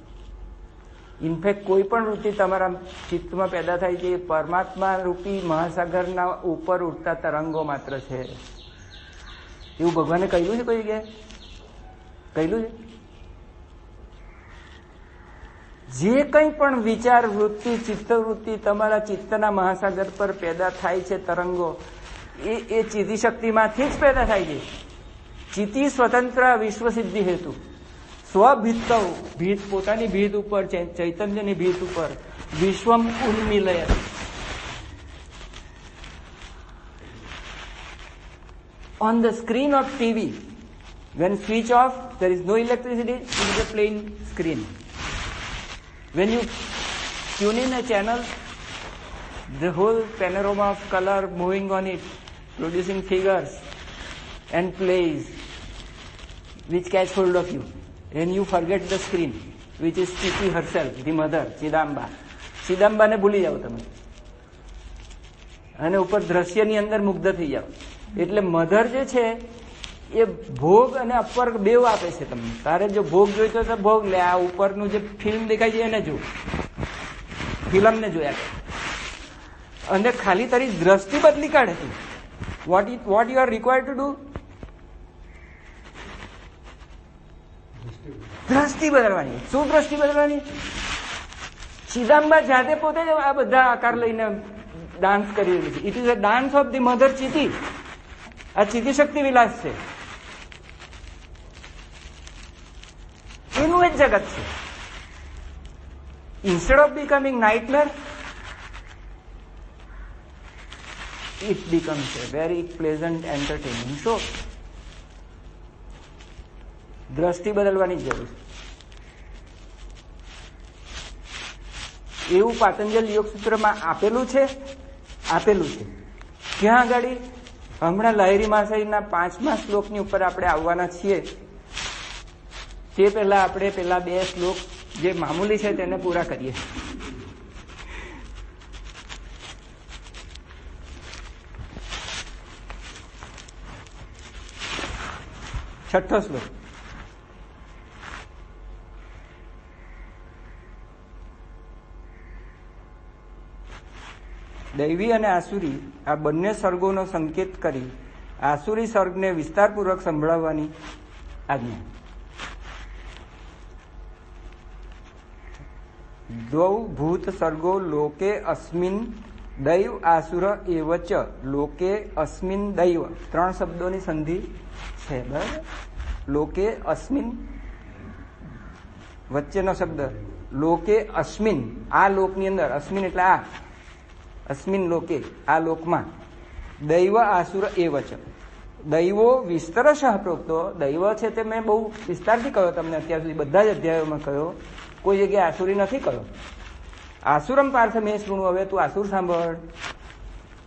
ઇનફેક્ટ કોઈ પણ વૃત્તિ તમારા ચિત્તમાં પેદા થાય છે એ પરમાત્મા રૂપી મહાસાગરના ઉપર ઉડતા તરંગો માત્ર છે. એવું ભગવાને કહ્યું છે કોઈ જગ્યાએ? કહ્યું છે? જે કંઈ પણ વિચાર વૃત્તિ, ચિત્તવૃત્તિ તમારા ચિત્તના મહાસાગર પર પેદા થાય છે તરંગો, એ ચિત્તી શક્તિમાંથી જ પેદા થાય છે. ચિત્તી સ્વતંત્ર વિશ્વ સિદ્ધિ હેતુ સ્વભીત ભીત, પોતાની ભીત ઉપર, ચૈતન્યની ભીત ઉપર Vishwam ઉન્મિલય. On the screen of TV, when switch off, there is no electricity, it is a plain screen. When you tune in a channel, the whole panorama of color moving on it, producing figures and plays which catch hold of you. And you forget the screen, which is Chiti herself, the mother, Chidamba. ચિદંબાને ભૂલી જાઓ તમે અને ઉપર દ્રશ્યની અંદર મુગ્ધ થઈ જાઓ. એટલે મધર જે છે એ ભોગ અને અપર બેવ આપે છે તમને. તારે જો ભોગ જોઈતો તો ભોગ લે, આ ઉપરનું જે ફિલ્મ દેખાય છે એને જો, ફિલ્મને જોયા કરે અને ખાલી તારી દ્રષ્ટિ બદલી કાઢે છે. What you are required to do? દ્રષ્ટિ બદલવાની. શું દ્રષ્ટિ બદલવાની? ચિદંબા જાતે પોતે જ આ બધા આકાર લઈને ડાન્સ કરી રહી છે. It is a dance of the mother ચિતિ. આ ચિતિ શક્તિ વિલાસ છે, એનું જ જગત છે. Instead of becoming nightmare, it becomes a very pleasant entertaining show. દ્રષ્ટિ બદલવાની જરૂર છે. એવું પાતંજલ યોગ સૂત્રમાં આપેલું છે. ક્યાં આગળ? હમણાં લહેરી મહાશયના 5મા શ્લોકની ઉપર આપણે આવવાના છીએ. તે પહેલા આપણે પેલા 2 શ્લોક જે મામૂલી છે તેને પૂરા કરીએ. છઠ્ઠો શ્લોક. દૈવી અને આસુરી આ બંને સર્ગોનો સંકેત કરી આસુરી સર્ગને વિસ્તારપૂર્વક સંભળાવવાની આજ્ઞા. દ્વૌ ભૂત સર્ગો લોકે અસ્મિન દૈવ આસુર એવચ. લોકે અસ્મિન દૈવ 3 શબ્દોની સંધિ છે. બરાબર. લોકે અસ્મિન વચ્ચેનો શબ્દ લોકે અસ્મિન, આ લોકની અંદર. અસ્મિન એટલે આ, અસ્મિન લોકે આ લોકમાં. દૈવ આસુર એવચ. દૈવો વિસ્તરશ પ્રોક્તો. દૈવ છે તે મેં બહુ વિસ્તારથી કહ્યો તમને અત્યાર સુધી, બધા જ અધ્યાયોમાં કહ્યો. કોઈ જગ્યાએ આસુરી નથી કહ્યો. આસુરમ પાર્થ મેં શૃણુ. હવે તું આસુર સાંભળ.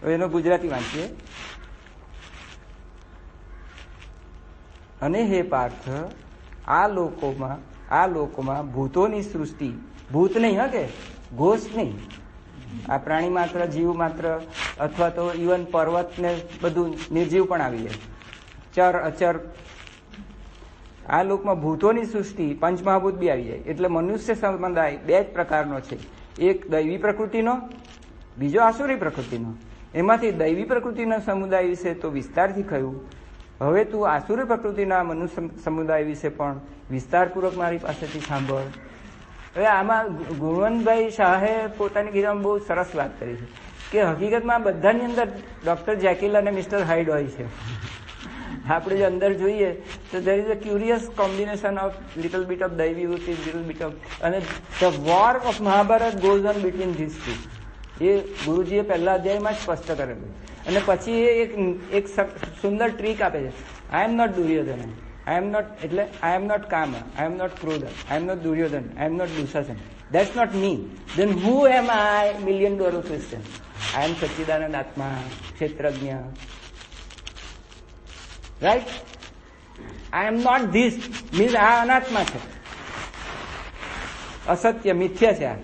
હવે એનો ગુજરાતી વાંચીએ. અને હે પાર્થ, આ લોકોમાં ભૂતોની સૃષ્ટિ, ભૂત નહીં હા કે ઘોષ નહીં, આ પ્રાણી માત્ર, જીવ માત્ર, અથવા તો ઇવન પર્વત ને બધું નિર્જીવ પણ આવી જાય, ચર અચર. આ લોકમાં ભૂતોની સૃષ્ટિ, પંચમહાભૂત બી આવી જાય. એટલે મનુષ્ય સમુદાય 2 જ પ્રકારનો છે. એક દૈવી પ્રકૃતિનો, બીજો આસુરી પ્રકૃતિનો. એમાંથી દૈવી પ્રકૃતિના સમુદાય વિશે તો વિસ્તારથી કહ્યું. હવે તું આસુરી પ્રકૃતિના મનુષ્ય સમુદાય વિશે પણ વિસ્તારપૂર્વક મારી પાસેથી સાંભળ. હવે આમાં ગુણવંતભાઈ શાહે પોતાની ગીતામાં બહુ સરસ વાત કરી છે કે હકીકતમાં બધાની અંદર ડોક્ટર જેકિલ અને મિસ્ટર હાઇડ હોય છે. આપણે જો અંદર જોઈએ તો there is a curious combination of little bit of દૈવી વૃત્તિ, little bit of, અને the war of Mahabharat goes on between these two. એ ગુરુજીએ પહેલા અધ્યાયમાં જ સ્પષ્ટ કરેલું. અને પછી એ એક સુંદર ટ્રીક આપે છે. I am not Duryodhan, I am not, એટલે આઈ એમ નોટ કામ, આઈ એમ નોટ ક્રોધ, I am not Duryodhan, I am not Dushasan. That's not me. Then who am I? $1 million question. I am સચ્ચિદાનંદ આત્મા, ક્ષેત્રજ્ઞ. Right? I am not this. means આ અનાત્મા છે, અસત્ય, મિથ્યા છે આ.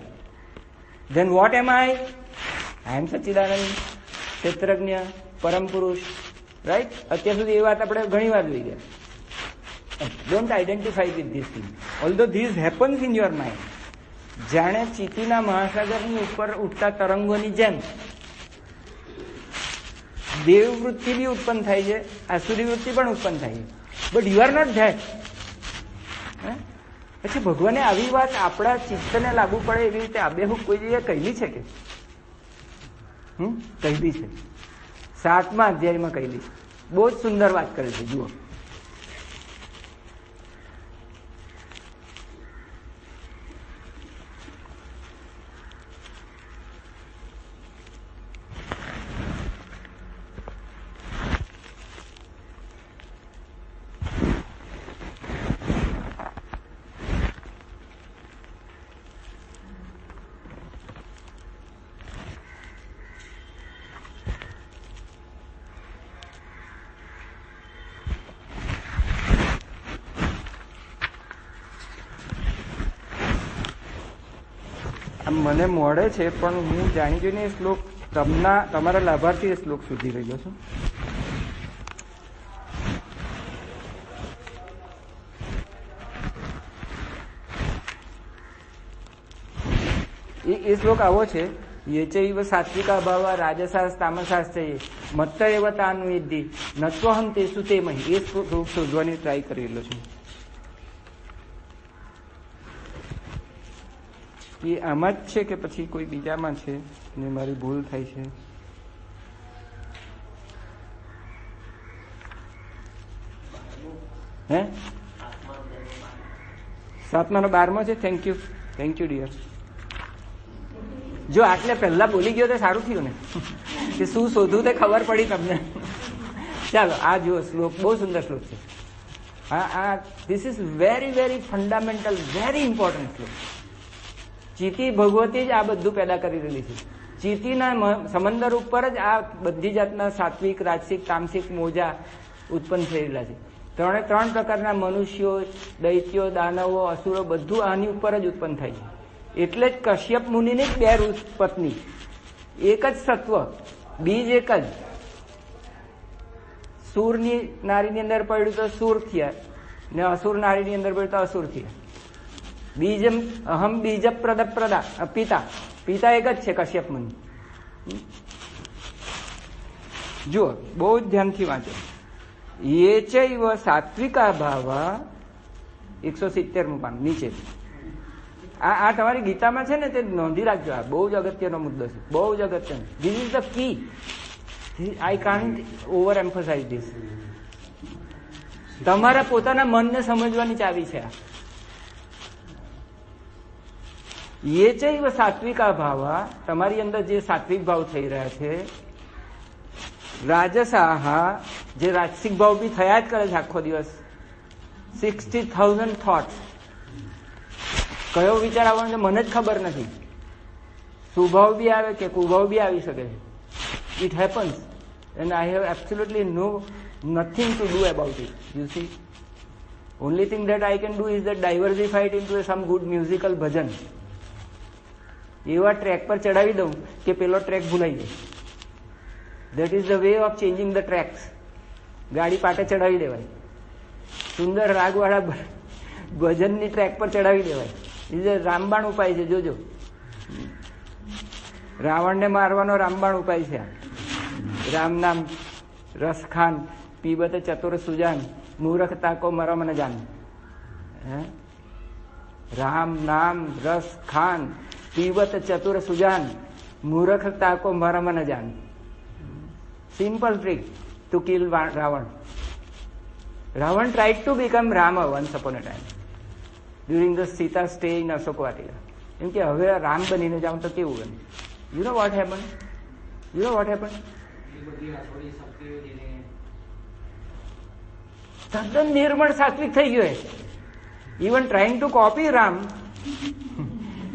Then what am I? I am સચ્ચિદાનંદ, ક્ષેત્રજ્ઞ, પરમ પુરુષ. રાઈટ? અત્યાર સુધી એ વાત આપણે ઘણી વાર જોઈ ગયા. Don't identify with this thing. Although this happens in your mind. જાણે ચીતીના મહાસાગરની ઉપર ઉઠતા તરંગોની જેમ દેવવૃત્તિ બી ઉત્પન્ન થાય છે, આસુરી વૃત્તિ પણ ઉત્પન્ન થાય છે. But you are not that. પછી ભગવાને આવી વાત આપણા ચિત્તને લાગુ પડે એવી રીતે આબેહૂબ કોઈ જગ્યાએ કહેલી છે કે? કહેલી છે. 7મા અધ્યાયમાં કહેલી છે. બહુ જ સુંદર વાત કરે છે. જુઓ, મને મળે છે પણ હું જાણી જોઈને એ શ્લોક તમારા લાભાર્થી એ શ્લોક શોધી રહ્યો છું. એ શ્લોક આવો છે, યચૈવ સાત્વિકા ભાવ રાજસાસ તામસાસ છે મત્ત એવ તાન્વિદ્ધિ નત્વહમ તેસુ તે મહી. એ શ્લોક શોધવાની ટ્રાય કરેલો છું. એ આમાં જ છે કે પછી કોઈ બીજામાં છે ને મારી ભૂલ થાય છે? હે, 7મા નો 12મો છે. Thank you dear. જો આટલે પહેલા બોલી ગયો તો સારું થયું ને, કે શું શોધું તે ખબર પડી તમને. ચાલો આ જુઓ શ્લોક, બહુ સુંદર શ્લોક છે. હા, this is very very fundamental, very important શ્લોક. ચીતી ભગવતી જ આ બધું પેદા કરી રહેલી છે. ચીતીના સમંદર ઉપર જ આ બધી જાતના સાત્વિક, રાજસિક, તામસિક મોજા ઉત્પન્ન થયેલા છે. ત્રણ પ્રકારના મનુષ્યો, દૈત્યો, દાનવો, અસુરો બધું આની ઉપર જ ઉત્પન્ન થાય છે. એટલે જ કશ્યપ મુનિની જ 2 પત્ની, એક જ સત્વ, બીજ એક જ. સૂરની નારીની અંદર પડ્યું તો સૂર થયા, ને અસુર નારીની અંદર પડ્યું તો અસુર થયા. બીજમ અહમ બીજ પ્રદા પિતા, પિતા એક જ છે કશ્યપ મુનિ. જુઓ, બહુ જ ધ્યાનથી વાંચો. ये चैव सात्विका भावा 170 પાન નીચે. આ તમારી ગીતામાં છે ને, તે નોંધી રાખજો. આ બહુ જ અગત્યનો મુદ્દો છે, બહુ જ અગત્યનો. This is the key. I can't over emphasise this. તમારા પોતાના મનને સમજવાની ચાવી છે આ. ये चैव सात्विका भावा, તમારી અંદર જે સાત્વિક ભાવ થઈ રહ્યા છે. રાજસાહા, જે રાજસિક ભાવ બી થયા જ કરે છે આખો દિવસ. 60,000 થોટ્સ. કયો વિચાર આવવાનો મને જ ખબર નથી. સુભાવ બી આવે કે કુભાવ બી આવી શકે છે. It happens and I have absolutely nothing to do about it. You see, only thing that I can do is that diversify it into some good musical ભજન. એવા ટ્રેક પર ચડાવી દઉં કે પેલો ટ્રેક ભૂલાઈ જાય. That is the way of changing the tracks. ગાડી પાટે ચડાવી દેવાય. સુંદર રાગવાળા ભજનની ટ્રેક પર ચડાવી દેવાય. એ રામબાણ ઉપાય છે, જોજો. રાવણને મારવાનો રામબાણ ઉપાય છે. રામ નામ રસ ખાન પીબત ચતુર સુજાન મૂરખ તાકો મરમ ન જાન. રામ નામ રસ ખાન પીબત ચતુર સુજાન મૂરખ તાકો મરમ ન જાન. Simple trick to kill Ravan. Ravan tried to become Rama once upon a time during the Sita stay in Ashoka Vatika. એમ કે હવે રામ બનીને જાઉં તો કેવું બને? You know what happened? તદ્દન નિર્મળ સાત્વિક થઈ ગયો. Even trying to copy Ram,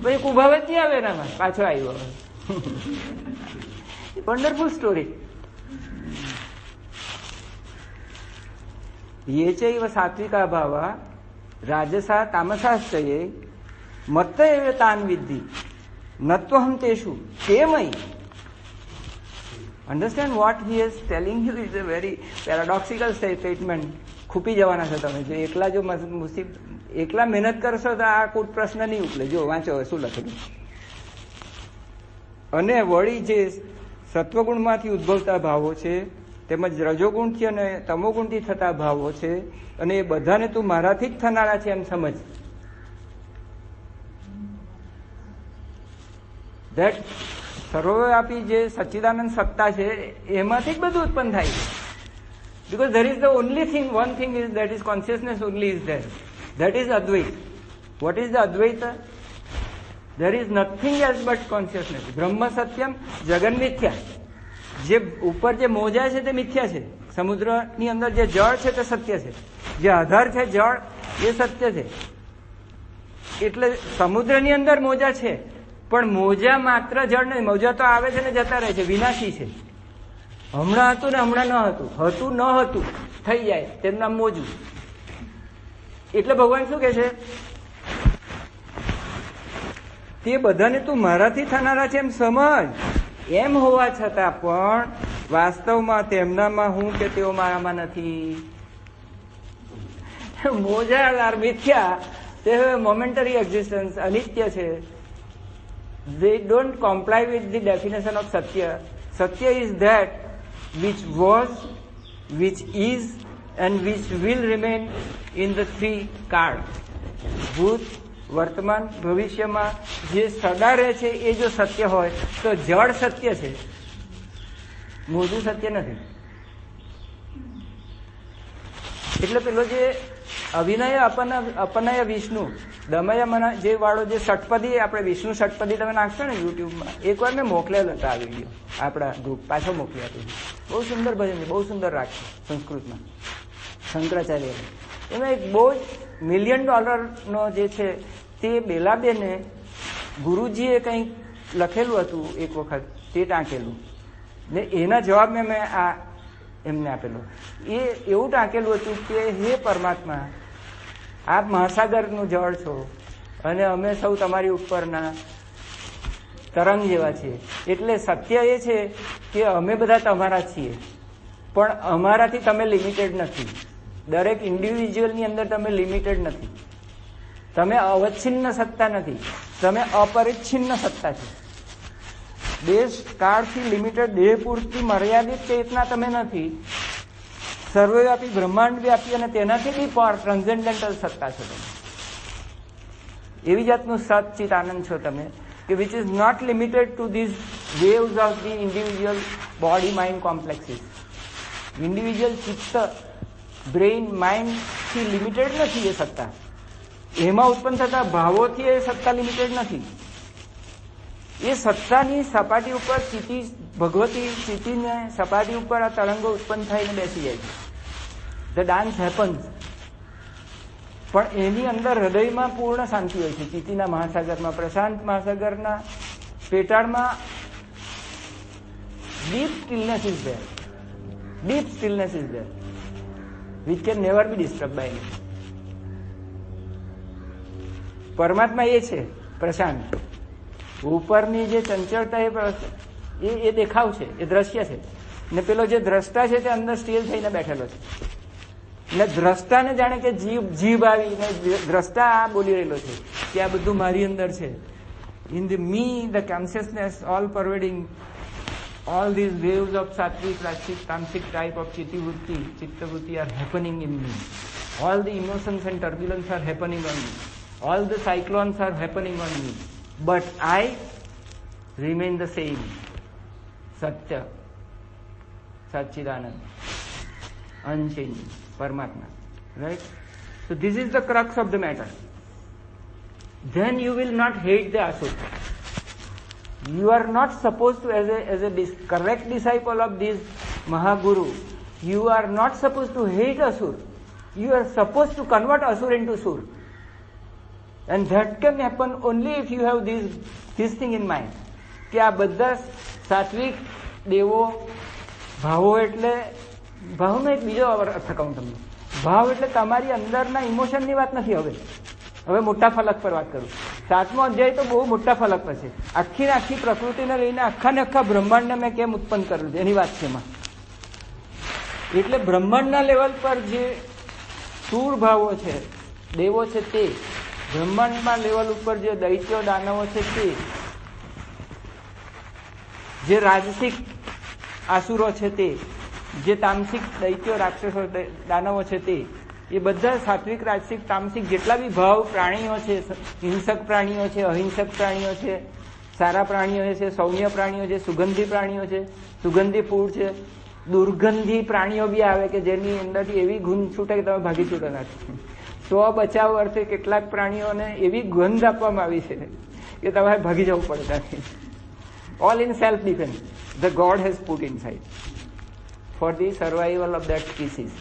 પછી કુભાવ જ નહીં આવે એનામાં, પાછો આવ્યો. Wonderful story. ये चैव सात्विका भावा राजसा तामसाश्चये मत्त एव तान् विद्धि नत्वहं तेषु केमयि. Understand what he is telling you is a very paradoxical statement. ખૂપી જવાના છો તમે. જો એકલા મહેનત કરશો તો આ કોઈ પ્રશ્ન નહીં ઉકલે. જો વાંચો શું લખેલું. અને વળી જે સત્વગુણમાંથી ઉદ્ભવતા ભાવો છે, તેમજ રજોગુણથી અને તમોગુણથી થતા ભાવો છે, અને એ બધાને તું મારાથી જ થનારા છે એમ સમજ. ધેટ સર્વવ્યાપી જે સચ્ચિદાનંદ સત્તા છે એમાંથી જ બધું ઉત્પન્ન થાય છે. Because there is the only thing, one thing is that is consciousness only is there. That is Advaita. What is the Advaita? There is nothing else but consciousness. બ્રહ્મ સત્યમ જગન મિથ્યા. જે ઉપર જે મોજા છે તે મિથ્યા છે. સમુદ્રની અંદર જે જળ છે તે સત્ય છે. જે આધાર છે જળ એ સત્ય છે. એટલે સમુદ્રની અંદર મોજા છે, પણ મોજા માત્ર જળ નહીં. મોજા તો આવે છે ને જતા રહે છે, વિનાશી છે. હમણાં હતું ને હમણાં ન હતું, ન હતું થઈ જાય, તેનું નામ મોજું. એટલે ભગવાન શું કે છે? તે બધાને તું મારાથી થનારા છે એમ સમજ. એમ હોવા છતાં પણ વાસ્તવમાં તેમનામાં હું કે તેઓ મારામાં નથી. મોજા મિથ્યા, તે મોમેન્ટરી એક્ઝિસ્ટન્સ, અનિત્ય છે. They don't comply with the definition of Satya. Satya is that which was, which is, and which will remain in the 3 કાળ. ભૂત, વર્તમાન, ભવિષ્યમાં જે સદા રહે છે એ જો સત્ય હોય તો જળ સત્ય છે, મોજું સત્ય નથી. એટલે પેલો જે અભિનય અપનય વિષ્ણુ દમય મન જે વાળો જે ષટપદી, આપણે વિષ્ણુ ષટપદી તમે નાખશો ને યુટ્યુબમાં, એકવાર મેં મોકલેલો હતો આ વિડીયો આપણા ગ્રુપ, પાછો મોકલી આપ્યો. બહુ સુંદર ભજન છે, બહુ સુંદર રાગ છે સંસ્કૃતમાં, શંકરાચાર્ય. એમાં એક બહુ જ $1 મિલિયન જે છે તે બેલાબેને ગુરુજીએ કંઈક લખેલું હતું એક વખત, તે ટાંકેલું ને એના જવાબ મેં આ એમને આપેલો. એ એવું ટાંકેલું હતું કે હે પરમાત્મા, આપ મહાસાગરનું જળ છો અને અમે સૌ તમારી ઉપરના તરંગ જેવા છીએ. એટલે સત્ય એ છે કે અમે બધા તમારા છીએ, પણ અમારાથી તમે લિમિટેડ નથી. દરેક ઇન્ડિવિજ્યુઅલની અંદર તમે લિમિટેડ નથી. તમે અવચ્છિન્ન સત્તા નથી, તમે અપરિચ્છિન્ન સત્તા છે. દેશ કાળથી લિમિટેડ, દેહ પૂરતી મર્યાદિત ચેતના તમે નથી. સર્વવ્યાપી, બ્રહ્માંડ વ્યાપી અને તેનાથી બી પર ટ્રાન્સેન્ડેન્ટલ સત્તા છો તમે. એવી જાતનું સચ્ચિત આનંદ છો તમે કે which is not limited to these waves of the individual body mind complexes. Individual ચિત્ત, બ્રેઇન, માઇન્ડથી લિમિટેડ નથી એ સત્તા. એમાં ઉત્પન્ન થતા ભાવોથી એ સત્તા લિમિટેડ નથી. એ સત્તાની સપાટી ઉપર ચિતિ, ભગવતી ચિતિને સપાટી ઉપર આ તરંગો ઉત્પન્ન થઈને બેસી જાય છે. The dance happens. પણ એની અંદર હૃદયમાં પૂર્ણ શાંતિ હોય છે. ચિતિના મહાસાગરમાં, પ્રશાંત મહાસાગરના પેટાળમાં deep stillness is there. Deep stillness is there which can never be disturb by any. પરમાત્મા એ છે પ્રશાંત. ઉપરની જે ચંચળતા એ દેખાવ છે, એ દ્રશ્ય છે. ને પેલો જે દ્રષ્ટા છે તે અંદર સ્ટીલ થઈને બેઠેલો છે. ને દ્રષ્ટાને જાણે કે જીભ આવીને દ્રષ્ટા આ બોલી રહેલો છે કે આ બધું મારી અંદર છે. In the me, the consciousness all pervading all these waves of sattvic, rajasic, tamasic type of chitta-vritti are happening in me. All the emotions and turbulence are happening on me. All the cyclones are happening on me. But I remain the same. Satya, Satchidanand, unchanging, Paramatma. Right? So this is the crux of the matter. Then you will not hate the asura. You are not supposed to, as a correct disciple of this Mahaguru, you are not supposed to hate Asur. You are supposed to convert Asur into Sur. And that can happen only if you have this thing in mind. કે આ બધા સાત્વિક દેવો, ભાવો એટલે, ભાવનો એક બીજો અર્થ કહું તમને. ભાવ એટલે તમારી અંદરના ઇમોશનની વાત નથી. હવે મોટા ફલક પર વાત કરું. 7મો અધ્યાય તો બહુ મોટા ફલક પર છે. આખી આખી પ્રકૃતિને લઈને આખા ને આખા બ્રહ્માંડને મેં કેમ ઉત્પન્ન કરેલું છે એની વાત છે એમાં. એટલે બ્રહ્માંડના લેવલ પર જે સૂર ભાવો છે, દેવો છે તે, બ્રહ્માંડમાં લેવલ ઉપર જે દૈત્યો દાનવો છે તે, જે રાજસિક આસુરો છે તે, જે તામસિક દૈત્યો રાક્ષસો દાનવો છે તે, એ બધા સાત્વિક, રાજસિક, તામસિક જેટલા બી ભાવ પ્રાણીઓ છે, હિંસક પ્રાણીઓ છે, અહિંસક પ્રાણીઓ છે, સારા પ્રાણીઓ છે, સૌમ્ય પ્રાણીઓ છે, સુગંધી પ્રાણીઓ છે, સુગંધી ફૂડ છે, દુર્ગંધી પ્રાણીઓ બી આવે કે જેની અંદરથી એવી ગંધ છૂટે કે તમે ભાગી છૂટો નથી. સ્વ બચાવ અર્થે કેટલાક પ્રાણીઓને એવી ગંધ આપવામાં આવી છે કે તમારે ભાગી જવું પડે નથી. All in self defence the God has put inside for the survival of that species.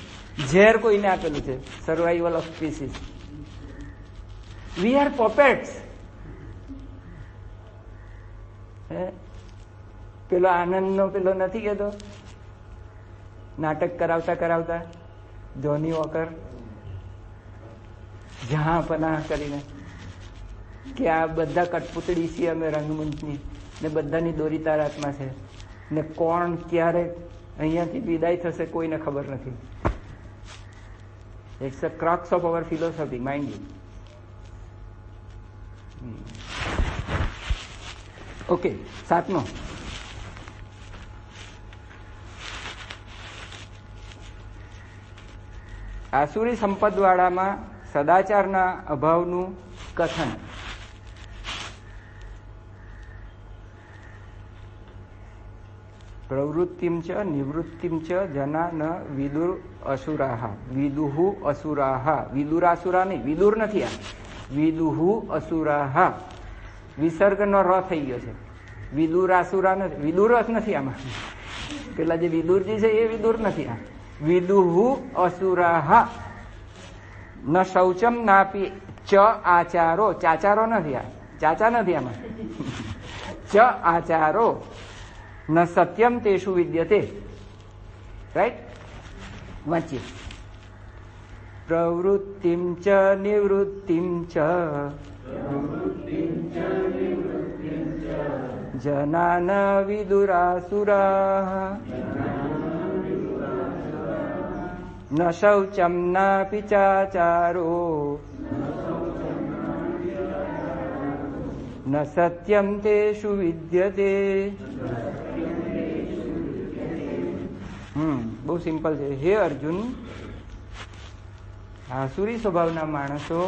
ઝેર કોઈને આપેલું છે, survival of species. We are puppets. પેલો આનંદનો પેલો નથી કહેતો નાટક કરાવતા કરાવતા જોની વોકર જહાં પનાહ કરીને કે આ બધા કઠપૂતળી છીએ અમે રંગમંચની, ને બધાની દોરી તારા હાથમાં છે, ને કોણ ક્યારે અહીંયાથી વિદાય થશે કોઈને ખબર નથી. It's the crux of our philosophy, mind you. Okay, 7મો. આસુરી સંપદવાળામાં સદાચારના અભાવનું કથન. પ્રવૃત્તિમ ચ નિવૃત્તિમ ચ જના ન વિદુર અસુરાહ. વિદુહુ અસુરાહ. વિદુરાસુરા નહીં, વિદુર નથી આ. વિદુહુ અસુરાહ. વિસર્ગનો ર થઈ ગયો છે. વિદુરાસુરા નથી, વિદુર નથી આમાં. પેલા જે વિદુરજી છે એ વિદુર નથી આ. વિદુહુ અસુરાહ. ન શૌચમ નાપી ચ આચારો. ચાચારો નથી આ. ચાચા નથી આમાં. ચ આચારો ન સત્યમ તેષુ વિદ્યતે. રાઈટ? વાંચીએ. પ્રવૃત્તિમ ચ નિવૃત્તિમ ચ જનાન વિદુરાસુરા ન શૌચમ નાપિ ચાચારો ન સત્યમ તેષુ વિદ્યતે. બહુ સિમ્પલ છે. હે અર્જુન, આસુરી સ્વભાવના માણસો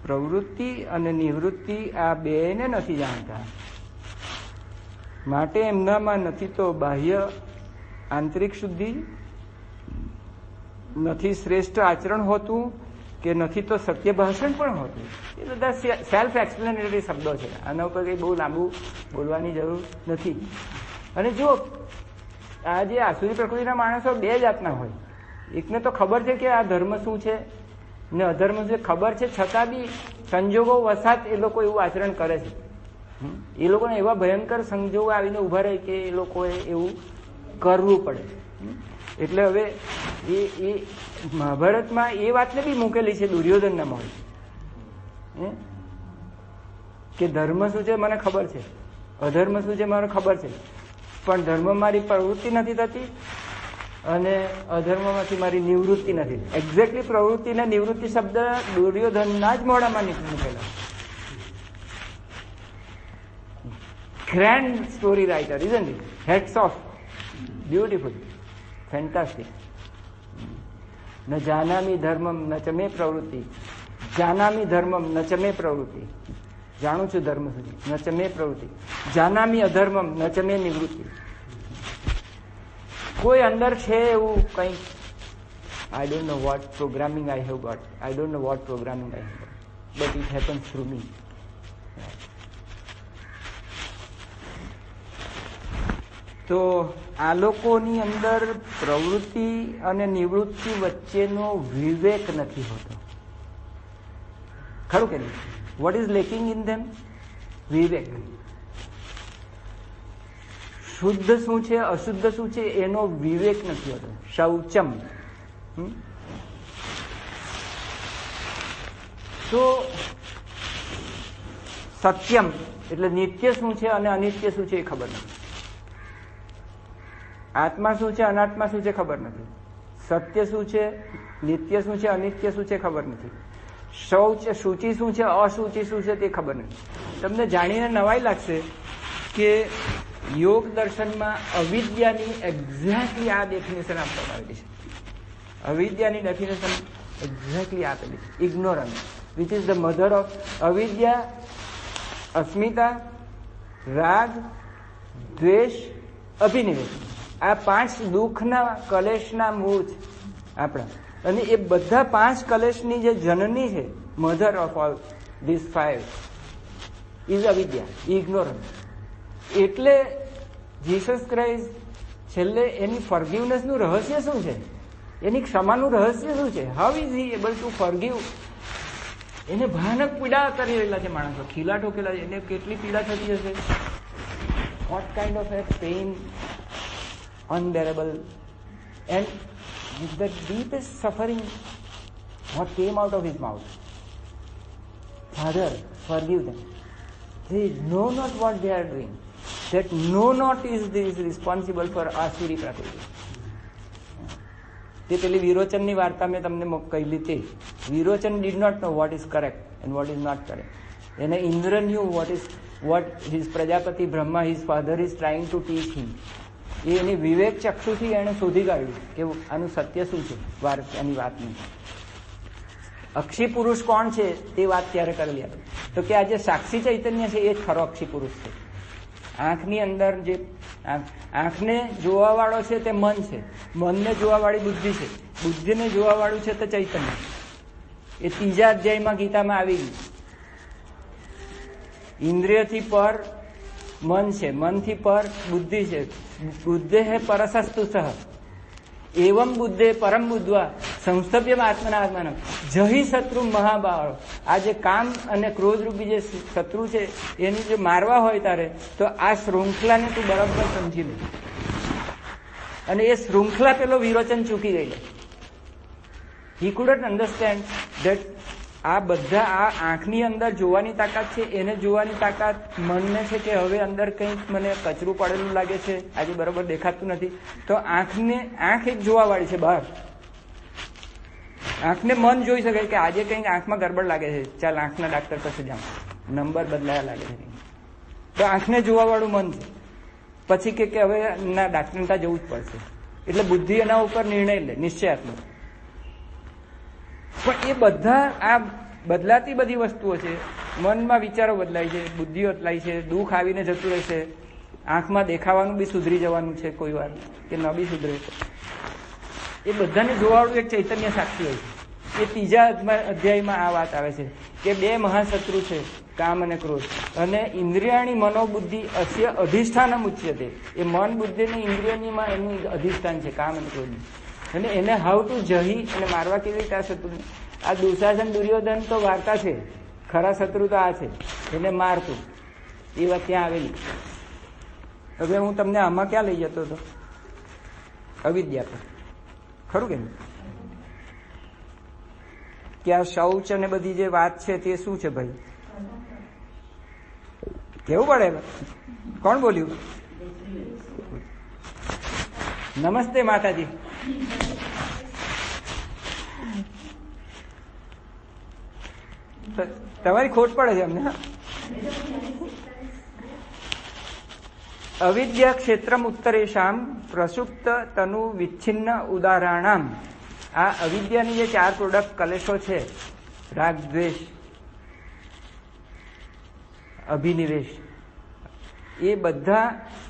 પ્રવૃત્તિ અને નિવૃત્તિ આ બેને નથી જાણતા, માટે એમનામાં નથી તો બાહ્ય આંતરિક શુદ્ધિ, નથી શ્રેષ્ઠ આચરણ હોતું, કે નથી તો સત્ય ભાષણ પણ હોતું. એ બધા સેલ્ફ એક્સપ્લેનેટરી શબ્દો છે. આના ઉપર કંઈ બહુ લાંબુ બોલવાની જરૂર નથી. અને જો આ જે આસુરી પ્રકૃતિના માણસો બે જાતના હોય. એકને તો ખબર છે કે આ ધર્મ શું છે ને અધર્મ શું છે, ખબર છે, છતાં બી સંજોગો વસાત એ લોકો એવું આચરણ કરે છે. એ લોકોને એવા ભયંકર સંજોગો આવીને ઉભા રહે કે એ લોકોએ એવું કરવું પડે. એટલે હવે એ મહાભારતમાં એ વાતને બી મૂકેલી છે દુર્યોધનના મોડે કે ધર્મ શું છે મને ખબર છે, અધર્મ શું છે મને ખબર છે, પણ ધર્મ મારી પ્રવૃત્તિ નથી થતી અને અધર્મમાંથી મારી નિવૃત્તિ નથી. એક્ઝેક્ટલી પ્રવૃત્તિ ને નિવૃત્તિ શબ્દ દુર્યોધનના જ મોઢામાં મૂકેલા. Grand story writer, isn't it? Hats off, beautiful, fantastic. ન જાનામી ધર્મમ ન ચ મે પ્રવૃત્તિ, જાનામી ધર્મમ ન ચ મે પ્રવૃત્તિ. જાણું છું ધર્મ સુધી, ન ચ મે પ્રવૃત્તિ. જાનામી અધર્મમ ન ચ મે નિવૃત્તિ. કોઈ અંદર છે એવું કંઈ, I don't know what programming I have got, I don't know what programming I have got, but it happens through me. તો આ લોકોની અંદર પ્રવૃત્તિ અને નિવૃત્તિ વચ્ચેનો વિવેક નથી હોતો. ખરું કે નહીં? વોટ ઇઝ લેકિંગ ઇન ધેમ? વિવેક. શુદ્ધ શું છે અશુદ્ધ શું છે એનો વિવેક નથી હોતો. શૌચમ. તો સત્યમ એટલે નિત્ય શું છે અને અનિત્ય શું છે એ ખબર નથી. આત્મા શું છે અનાત્મા શું છે ખબર નથી. સત્ય શું છે, નિત્ય શું છે, અનિત્ય શું છે ખબર નથી. શૌચ શુચિ શું છે, અશુચિ શું છે તે ખબર નથી. તમને જાણીને નવાઈ લાગશે કે યોગ દર્શનમાં અવિદ્યાની એક્ઝેક્ટલી આ ડેફિનેશન આપવામાં આવેલી છે. અવિદ્યાની ડેફિનેશન એક્ઝેક્ટલી આપેલી છે. Ignorance, which is the mother of અવિદ્યા, અસ્મિતા, રાગ, દ્વેષ, અભિનિવેશ. આ 5 દુઃખના કલેશના મૂળ છે આપણા. અને એ બધા 5 કલેશની જે જનની છે, mother of all this 5 is અવિદ્યા, ઇગ્નોરન્સ. એટલે જીસસ ક્રાઇસ્ટ છેલ્લે એની ફોરગિવનેસનું રહસ્ય શું છે, એની ક્ષમાનું રહસ્ય શું છે, how is he able to forgive. એને ભયાનક પીડા કરી રહેલા છે માણસો, ખીલા ઠોકેલા છે. એને કેટલી પીડા થતી હશે, what kind of A pain, unbearable, and the deepest suffering what came out of his mouth. Father, forgive them. They know not what they are doing. That know not is responsible for asuri prakriti. તે પેલી વિરોચનની વાર્તા મેં તમને કહેલી તે Virochana did not know what is correct and what is not correct. And Indra knew what his Prajapati Brahma, his father, is trying to teach him. એની વિવેક ચક્ષુથી એને શોધી કાઢ્યું કે આનું સત્ય શું છે એની વાતની. અક્ષી પુરુષ કોણ છે તે વાત ત્યારે કરેલી આપણે. તો કે આ જે સાક્ષી ચૈતન્ય છે એ જ ખરો અક્ષી પુરુષ છે. આંખની અંદર જે આંખને જોવા વાળો છે તે મન છે, મનને જોવા વાળી બુદ્ધિ છે, બુદ્ધિને જોવા વાળું છે તે ચૈતન્ય. એ ત્રીજા અધ્યાયમાં ગીતામાં આવી ગયું. ઇન્દ્રિયથી પર મન છે, મનથી પર બુદ્ધિ છે, બુદ્ધે હે પરસસ્તુ સહ એવમ બુદ્ધે પરમ બુદ્ધવા સંસ્થભ્યમ આત્મના આત્માનમ જહી શત્રુ મહાબાળ. આ જે કામ અને ક્રોધ રૂપી જે શત્રુ છે એની જે મારવા હોય તારે તો આ શૃંખલાને તું બરાબર સમજી લે. અને એ શૃંખલા પેલો વિરોચન ચૂકી ગયેલો. હી કુડન્ટ અન્ડરસ્ટેન્ડ ધેટ આ બધા આ આંખની અંદર જોવાની તાકાત છે, એને જોવાની તાકાત મનને છે કે હવે અંદર કંઈક મને કચરું પડેલું લાગે છે, આજે બરાબર દેખાતું નથી, તો આંખ એક જોવા વાળી છે બહાર. આંખને મન જોઈ શકે કે આજે કંઈક આંખમાં ગડબડ લાગે છે, ચાલ આંખના ડાક્ટર પાસે જાઉં, નંબર બદલાયા લાગે છે, તો આંખને જોવા વાળું મન છે. પછી કે હવે ના ડાક્ટરને ત્યાં જવું જ પડશે, એટલે બુદ્ધિ એના ઉપર નિર્ણય લે, નિશ્ચયાત્મક. પણ એ બધા આ બદલાતી બધી વસ્તુઓ છે. મનમાં વિચારો બદલાય છે, બુદ્ધિઓ બદલાય છે, દુઃખ આવીને જતું રહેશે, આંખમાં દેખાવાનું બી સુધરી જવાનું છે કોઈ વાર કે ન બી સુધરે. એ બધાને જોવાવાળું એક ચૈતન્ય સાક્ષી હોય છે. એ ત્રીજા અધ્યાયમાં આ વાત આવે છે કે બે મહાશત્રુ છે, કામ અને ક્રોધ. અને ઇન્દ્રિયાણી મનોબુદ્ધિ અસ્ય અધિષ્ઠાનમ ઉચ્યતે. એ મન બુદ્ધિ અને ઇન્દ્રિયનીમાં એનું અધિષ્ઠાન છે કામ અને ક્રોધનું. અને એને હાઉ ટુ જહી અને મારવા કેવી રીતે આ શત્રુ. આ દુશાસન દુર્યોધન તો વાર્તા છે, ખરા શત્રુ તો આ છે, એને મારતું. એ વાત ત્યાં આવેલી. હવે હું તમને આમાં ક્યાં લઈ જતો હતો? અવિદ્યા પર. ખરું કે નહીં? કે આ શૌચ અને બધી જે વાત છે તે શું છે ભાઈ? કેવું પડે? કોણ બોલ્યું? નમસ્તે માતાજી. તમારી ખોટ પડે છે અમને. અવિદ્યા ક્ષેત્રમ ઉત્તરેશામ પ્રસુપ્ત તનુ વિચ્છિન્ન ઉદાહરણામ. આ અવિદ્યાની જે 4 પ્રોડક્ટ કલેશો છે, રાગ, દ્વેષ, અભિનિવેશ, એ બધા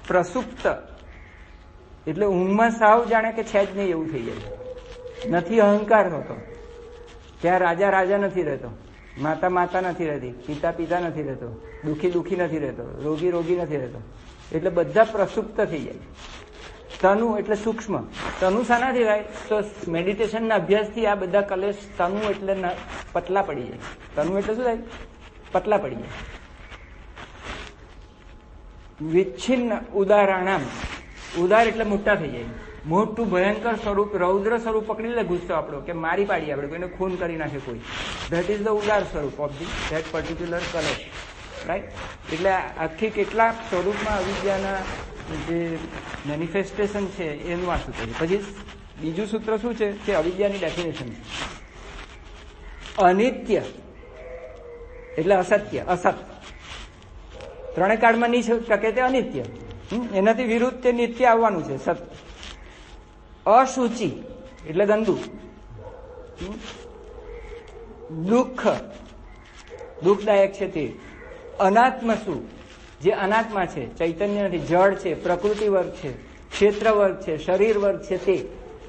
પ્રસુપ્ત એટલે ઊંઘમાં સાવ જાણે કે છે જ નહીં એવું થઈ જાય. નથી અહંકાર હોતો, ત્યાં રાજા રાજા નથી રહેતો, માતા માતા નથી રહેતી, પિતા પિતા નથી રહેતો, દુઃખી દુઃખી નથી રહેતો, રોગી રોગી નથી રહેતો. એટલે બધા પ્રસુપ્ત થઈ જાય. તનુ એટલે સૂક્ષ્મ. તનુ શાનાથી થાય? તો મેડિટેશનના અભ્યાસથી આ બધા કલેશ, તનુ એટલે પતલા પડી જાય. તનુ એટલે શું થાય? પતલા પડી જાય. વિચ્છિન્ન ઉદાહરણામ. ઉદાર એટલે મોટા થઈ જાય. મોટું ભયંકર સ્વરૂપ, રૌદ્ર સ્વરૂપ પકડી લે ગુસ્સો આપણો, કે મારી પાડીએ આપણે, કોઈને ખૂન કરી નાખે કોઈ. ધેટ ઇઝ ધ ઉદાર સ્વરૂપ of that particular colour, right? એટલે આખી કેટલાક સ્વરૂપમાં અવિદ્યાના જે મેનિફેસ્ટેશન છે એનું આ સૂત્ર છે. પછી બીજું સૂત્ર શું છે કે અવિદ્યાની ડેફિનેશન છે. અનિત્ય એટલે અસત્ય, અસત. ત્રણે કાળમાં નહીં ટકે તે અનિત્ય. એનાથી વિરુદ્ધ તે નિત્ય આવવાનું છે, સત. અશુચિ એટલે ગંદુ. દુઃખ દુઃખદાયક છે તે. અનાત્મ શું? જે અનાત્મા છે, ચૈતન્ય નથી, જળ છે, પ્રકૃતિ વર્ગ છે, ક્ષેત્ર વર્ગ છે, શરીર વર્ગ છે તે.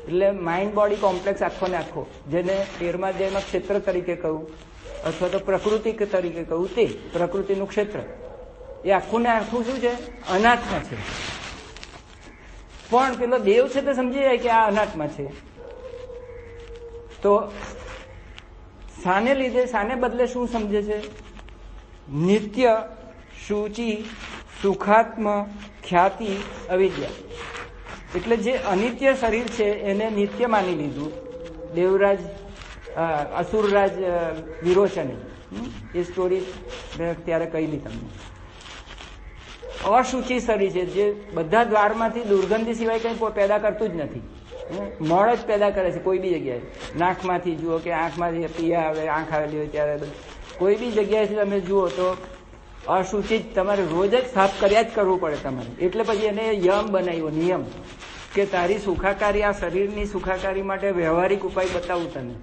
એટલે માઇન્ડ બોડી કોમ્પ્લેક્સ આખો ને આખો, જેને 13મા અધ્યાયમાં ક્ષેત્ર તરીકે કહું અથવા તો પ્રકૃતિ તરીકે કહું, તે પ્રકૃતિનું ક્ષેત્ર. એ આખું ને આખું શું છે? અનાત્મા છે. પણ પેલો દેવ છે તો સમજી જાય કે આ અનાત્મા છે. તો શાને લીધે, શાને બદલે શું સમજે છે? નિત્ય, શુચિ, સુખાત્મ, ખ્યાતિ, અવિદ્યા. એટલે જે અનિત્ય શરીર છે એને નિત્ય માની લીધું દેવરાજ, અસુરરાજ વિરોચને. એ સ્ટોરી મેં ત્યારે કહેલી તમને. અશુચિ શરીર છે જે બધા દ્વારમાંથી દુર્ગંધી સિવાય કંઈ પેદા કરતું જ નથી. મળ જ પેદા કરે છે કોઈ બી જગ્યાએ. નાકમાંથી જુઓ કે આંખમાંથી પિયા આવે, આંખ આવેલી હોય ત્યારે કોઈ બી જગ્યાએથી તમે જુઓ તો અશુચિ તમારે રોજ જ સાફ કર્યા જ કરવું પડે તમારે. એટલે પછી એને યમ બનાવ્યો, નિયમ, કે તારી સુખાકારી, આ શરીરની સુખાકારી માટે વ્યવહારિક ઉપાય બતાવું તને.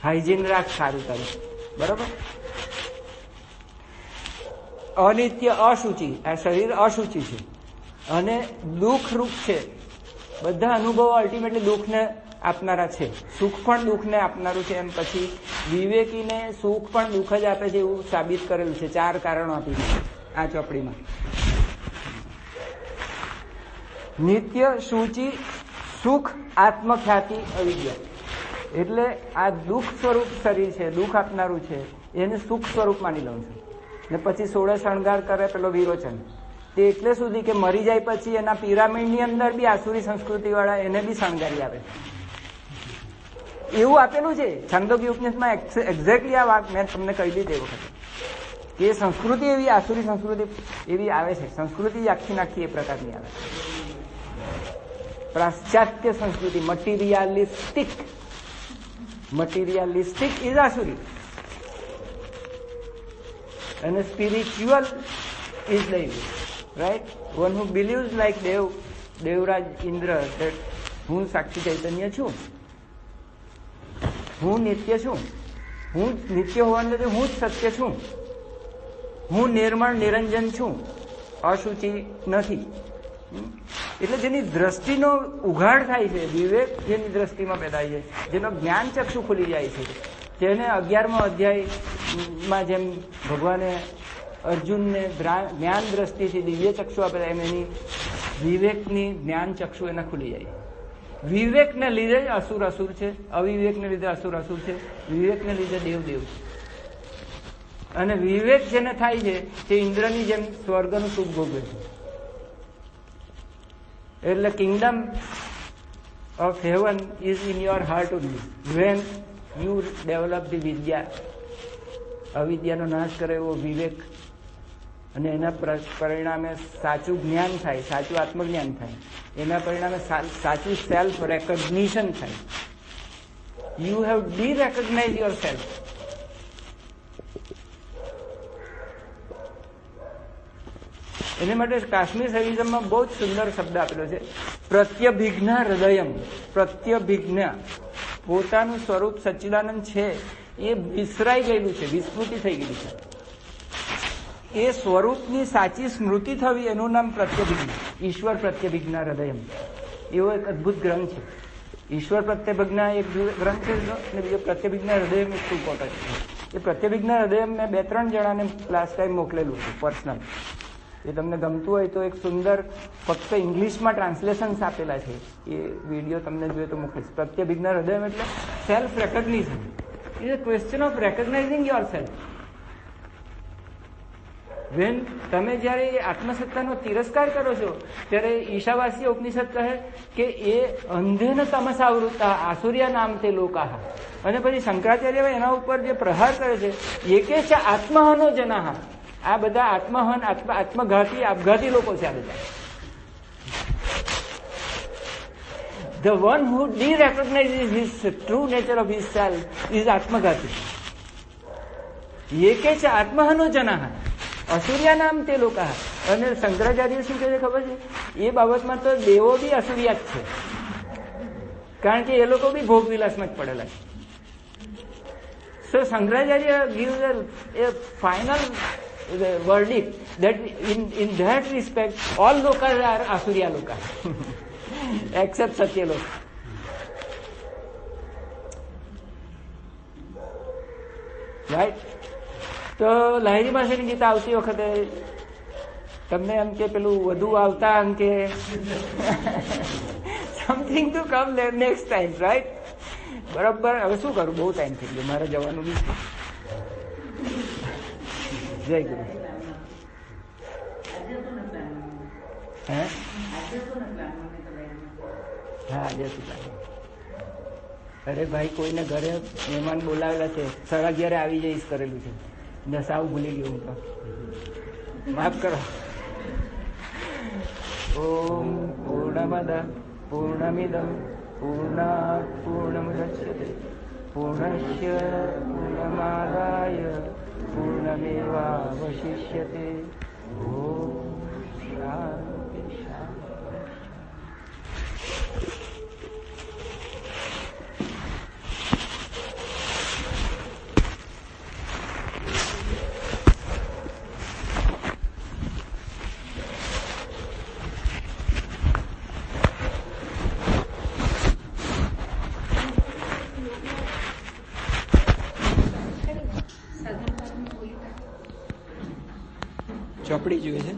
હાઇજીન રાખ સારું તારું, બરોબર? અનિત્ય, અશુચિ, આ શરીર અશુચિ છે અને દુઃખરૂપ છે. બધા અનુભવો અલ્ટિમેટલી દુઃખને આપનારા છે. સુખ પણ દુઃખને આપનારું છે. એમ પછી વિવેકીને સુખ પણ દુઃખ જ આપે છે એવું સાબિત કરેલું છે 4 કારણો આપીને આ ચોપડીમાં. નિત્ય, શુચિ, સુખ, આત્મખ્યાતિ, અવિદ્યા. એટલે આ દુઃખ સ્વરૂપ શરીર છે, દુઃખ આપનારું છે, એને સુખ સ્વરૂપ માની લઉં છું. ને પછી 16 શણગાર કરે પેલો વિરોચન, તે એટલે સુધી કે મરી જાય પછી એના પિરામિડની અંદર બી આસુરી સંસ્કૃતિ વાળા એને બી શણગારી આવે. એવું આપેલું છે છાંદોગ્ય ઉપનિષદમાં. એક્ઝેક્ટલી આ વાત મેં તમને કહી દીધી એ વખતે કે સંસ્કૃતિ એવી આસુરી સંસ્કૃતિ એવી આવે છે. સંસ્કૃતિ આખી નાખી એ પ્રકારની આવે. પાશ્ચાત્ય સંસ્કૃતિ મટીરિયાલિસ્ટિક ઇઝ આસુરી અને સ્પિરિચ્યુઅલ ઇઝ દૈવી. Right? One who believes like Devraj Indra that હું સાક્ષી ચૈતન્ય છું, હું નિત્ય છું, હું નિત્ય હોવાને લીધે હું જ સત્ય છું, હું નિર્મળ નિરંજન છું, અશુચિ નથી. એટલે જેની દ્રષ્ટિનો ઉઘાડ થાય છે, વિવેક જેની દ્રષ્ટિમાં પેદાય છે, જેનો જ્ઞાન ચક્ષુ ખુલી જાય છે, જેને 11મો અધ્યાયમાં જેમ ભગવાને અર્જુનને જ્ઞાન દ્રષ્ટિથી દિવ્ય ચક્ષુ આપેલા એમ એની વિવેકની જ્ઞાન ચક્ષુ એના ખુલી જાય. વિવેકને લીધે અસુર અસુર છે, અવિવેકને લીધે અસુર અસુર છે, વિવેકને લીધે દેવ દેવ છે. અને વિવેક જેને થાય છે તે ઇન્દ્રની જેમ સ્વર્ગનું સુખ ભોગવે છે. એટલે kingdom of heaven is in your heart only when you develop the વિદ્યા. અવિદ્યાનો નાશ કરે એવો વિવેક, અને એના પરિણામે સાચું જ્ઞાન થાય, સાચું આત્મજ્ઞાન થાય, એના પરિણામે સાચું સેલ્ફ રેકોગ્નિશન થાય. You have derecognise yourself. એની માટે કાશ્મીર સૈનિઝમમાં બહુ જ સુંદર શબ્દ આપેલો છે, પ્રત્યભિજ્ઞા હૃદયમ. પ્રત્યભિજ્ઞા, પોતાનું સ્વરૂપ સચ્ચિદાનંદ છે એ વિસરાઈ ગયેલું છે, વિસ્મૃતિ થઈ ગયેલી છે. એ સ્વરૂપની સાચી સ્મૃતિ થવી એનું નામ પ્રત્યભિજ્ઞા. ઈશ્વર પ્રત્યભિજ્ઞા હૃદયમ એવો એક અદભુત ગ્રંથ છે. ઈશ્વર પ્રત્યભિજ્ઞા એક ગ્રંથ છે અને બીજો પ્રત્યભિજ્ઞા હૃદયમ એક ટૂંકો છે. એ પ્રત્યભિજ્ઞા હૃદયમ મેં 2-3 જણાને લાસ્ટ ટાઈમ મોકલેલું છે પર્સનલ. એ તમને ગમતું હોય તો એક સુંદર ફક્ત ઇંગ્લિશમાં ટ્રાન્સલેશન્સ આપેલા છે, એ વિડીયો તમને જોઈએ તો મોકલીશ. પ્રત્યભિજ્ઞા હૃદયમ એટલે self recognition. It is a question of recognising yourself. When તમે જયારે આત્મસત્તાનો તિરસ્કાર કરો છો ત્યારે ઈશાવાસ્ય ઉપનિષદ કહે કે એ અંધેન તમસાવૃતા આસુર્ય નામ તે લોકાહ. અને પછી શંકરાચાર્ય એના ઉપર જે પ્રહાર કરે છે, એકે છે આત્મહનો જનાહ. આ બધા આત્મહન, આત્મઘાતી, આપઘાતી લોકો છે આ બધા. The one who de-recognizes his true nature of his self is આત્મઘાતી. એકે છે આત્મહનો જનાહ અસુર્યા નામ તે લોકો. અને શંકરાચાર્ય શું કહે છે ખબર છે? એ બાબતમાં તો દેવો બી અસુર્યા જ છે, કારણ કે એ લોકો બી ભોગ વિલાસમાં જ પડેલા છે. So Shankaracharya gives a final verdict that in that respect all lokas are asurya loka except satya loka. Right? તો લાહિરી માસીની ગીતા આવતી વખતે તમને એમ કે પેલું વધુ આવતા એમ કે something to come next time. Right? બરાબર. હવે શું કરું, બહુ ટાઈમ થઈ ગયો, મારે જવાનું બી. જય ગુરુ. હા, આજે શું? અરે ભાઈ, કોઈને ઘરે મહેમાન બોલાવેલા છે, 11:30 આવી જઈશ કરેલું છે ને, સાવ ભૂલી ગયો હું તો, માફ કરો. ઓમ પૂર્ણમદ પૂર્ણમિદમ પૂર્ણાત પૂર્ણમુદચ્યતે પૂર્ણસ્ય પૂર્ણમાદાય પૂર્ણમેવાવશિષ્યતે. ઓમ શાંતિ શાંતિ. ચોપડી જોઈએ છે.